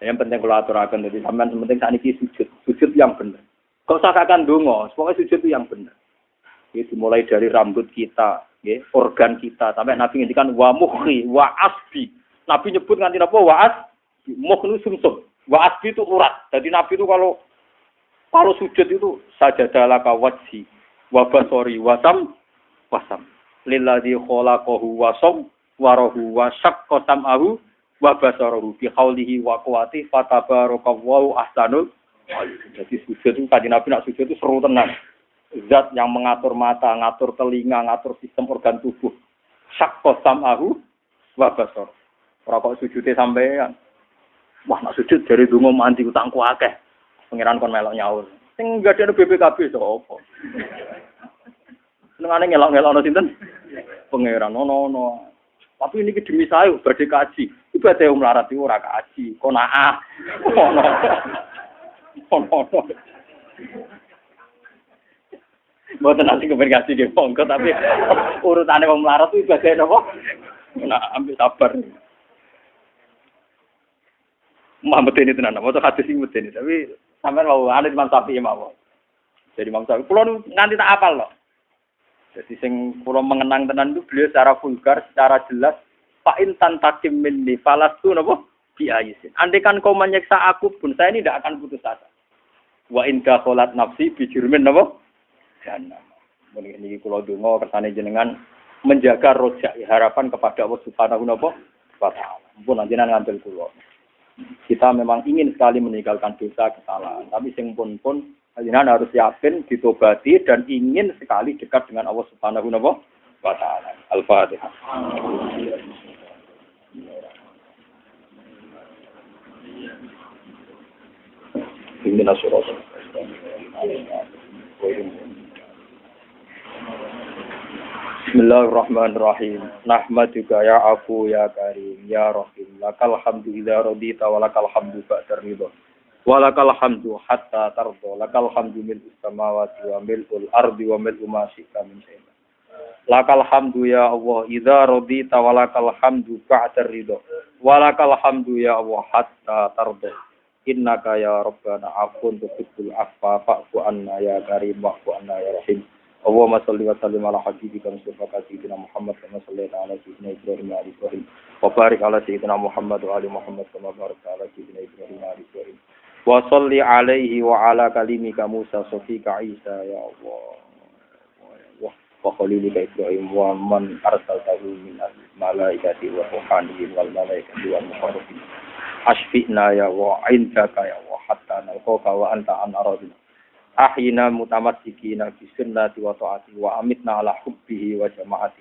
Yang penting kalau aturakan jadi sampean penting saat ini sujud yang benar. Kau usah kakak dongo, pokoknya sujud itu yang benar. Itu mulai dari rambut kita, ya, organ kita, sampai Nabi ngendikan wa mukhi, wa asbi. Nabi nyebut nganti apa? Wa asbi, mukh itu sumsum, wa asbi itu urat. Jadi Nabi itu kalau sujud itu sajadah ka wajhi, wa basori, wasam. Lilladzi khalaqahu wa sawwarahu wa syaqqa sam'ahu wa basarahu bi haulihi wa quwwati fatabarakallahu ahsanul. Jadi sujud itu tadi Nabi nak sujud itu seru tenang. Zat yang mengatur mata, ngatur telinga, ngatur sistem organ tubuh. Syaqqa sam'ahu wa basar. Ora kok sujude sampean. Wah nak sujud dari donga mandi utangku akeh. Pangeran kon melok nyaur. Sing gadene BPKB sapa? Senengane ngelok-ngelokno sinten? Pangeran ono. Tapi ini demi saya badhe kaji. Ibadah melarat itu ora kaji, qanaah. Ono. Mboten nanti kepen kaji nggih monggo tapi urutane wong melarat itu ibadah napa? Nah, ambil sabar. Muhammad ini tenan, moto hadis iki medeni tapi sampean mau ane Imam Syafi'i mawon. Jadi Imam Syafi'i kula nganti tak apal loh. Jadi sing kula mengenang tenan itu beliau secara vulgar, secara jelas fa in tantakim minni falastu napa bi ayisin. Andai kan kau menyiksa aku pun saya ini tidak akan putus asa. Wa in ka kholat nafsi bi jurmin napa? Jannah. Mungkin iki kula donga kersane jenengan menjaga rojak harapan kepada Allah Subhanahu wa taala. Mumpun jenengan ngambil kula. Kita memang ingin sekali meninggalkan dosa kesalahan, tapi sing pun jenengan harus yakin ditobati dan ingin sekali dekat dengan Allah Subhanahu wa taala. Al-Fatihah. Bismillahirrahmanirrahim. Nahmaduka ya Afu ya Karim ya Rahim. Lakal hamdu idza radita wa lakal hamdu ba'da ridha. Walakal hamdu hatta tardo, lakal hamdu mil'us samawati wa mil'ul ardi wa mil'u ma syi'ta min syai'in. Lakal hamdu ya Allah idza radita walakal hamdu ba'da ridha. Walakal hamdu ya Allah hatta tardo. Innaka ya Rabbana afun tuhibbul afwa fa'fu anna ya Karim wa'fu anna ya Rahim. Allahumma shalli wa sallim ala habibika Mustafa sayyidina Muhammad kama shallaita ala sayyidina Ibrahim wa ali Ibrahim. Wa barik ala sayyidina Muhammad wa ali Muhammad kama barakta ala sayyidina Ibrahim wa ali Ibrahim. Wa sholli alaihi wa ala kalimika Musa sofika Isa ya Allah wa khalilika Ibrahim wa man arsaltahu min malaikati wa ruhani wal malaikati wal muqarrabin asfi'na ya wa indaka ya wa hatta nalqaka wa anta an aradina ahyina mutamassikina bi sunnati wa ta'ati wa amitna ala hubbihi wa jama'ati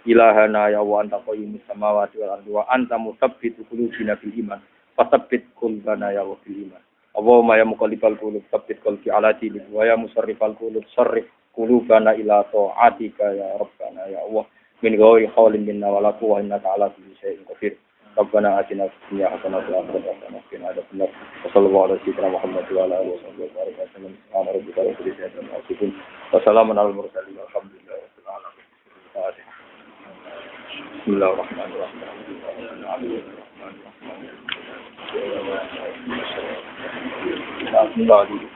ilahana ya wa anta qayyimus samawati wal ardi wa anta musabbitu qulubina bil iman fasabbit qulubana ya wa bil iman. Allahumma ya muqallibal qulub tsabbit qalbi ala dinik wa ya musarrifal qulub sarrif qulubana ila ta'atika ya rabbana ya Allah min ghairi haulin minna wala quwwata innaka ala kulli syai'in qadir. Rabbana atina fid dunya hasanah wa fil akhirati hasanah wa qina adzabannar. Wa sallallahu ala sayyidina Muhammad wa ala alihi wa sahbihi wa sallam. Subhana rabbika rabbil izzati amma yasifun wa salamun alal mursalin walhamdulillahi rabbil alamin. Bismillahirrahmanirrahim. Bismillahirrahmanirrahim.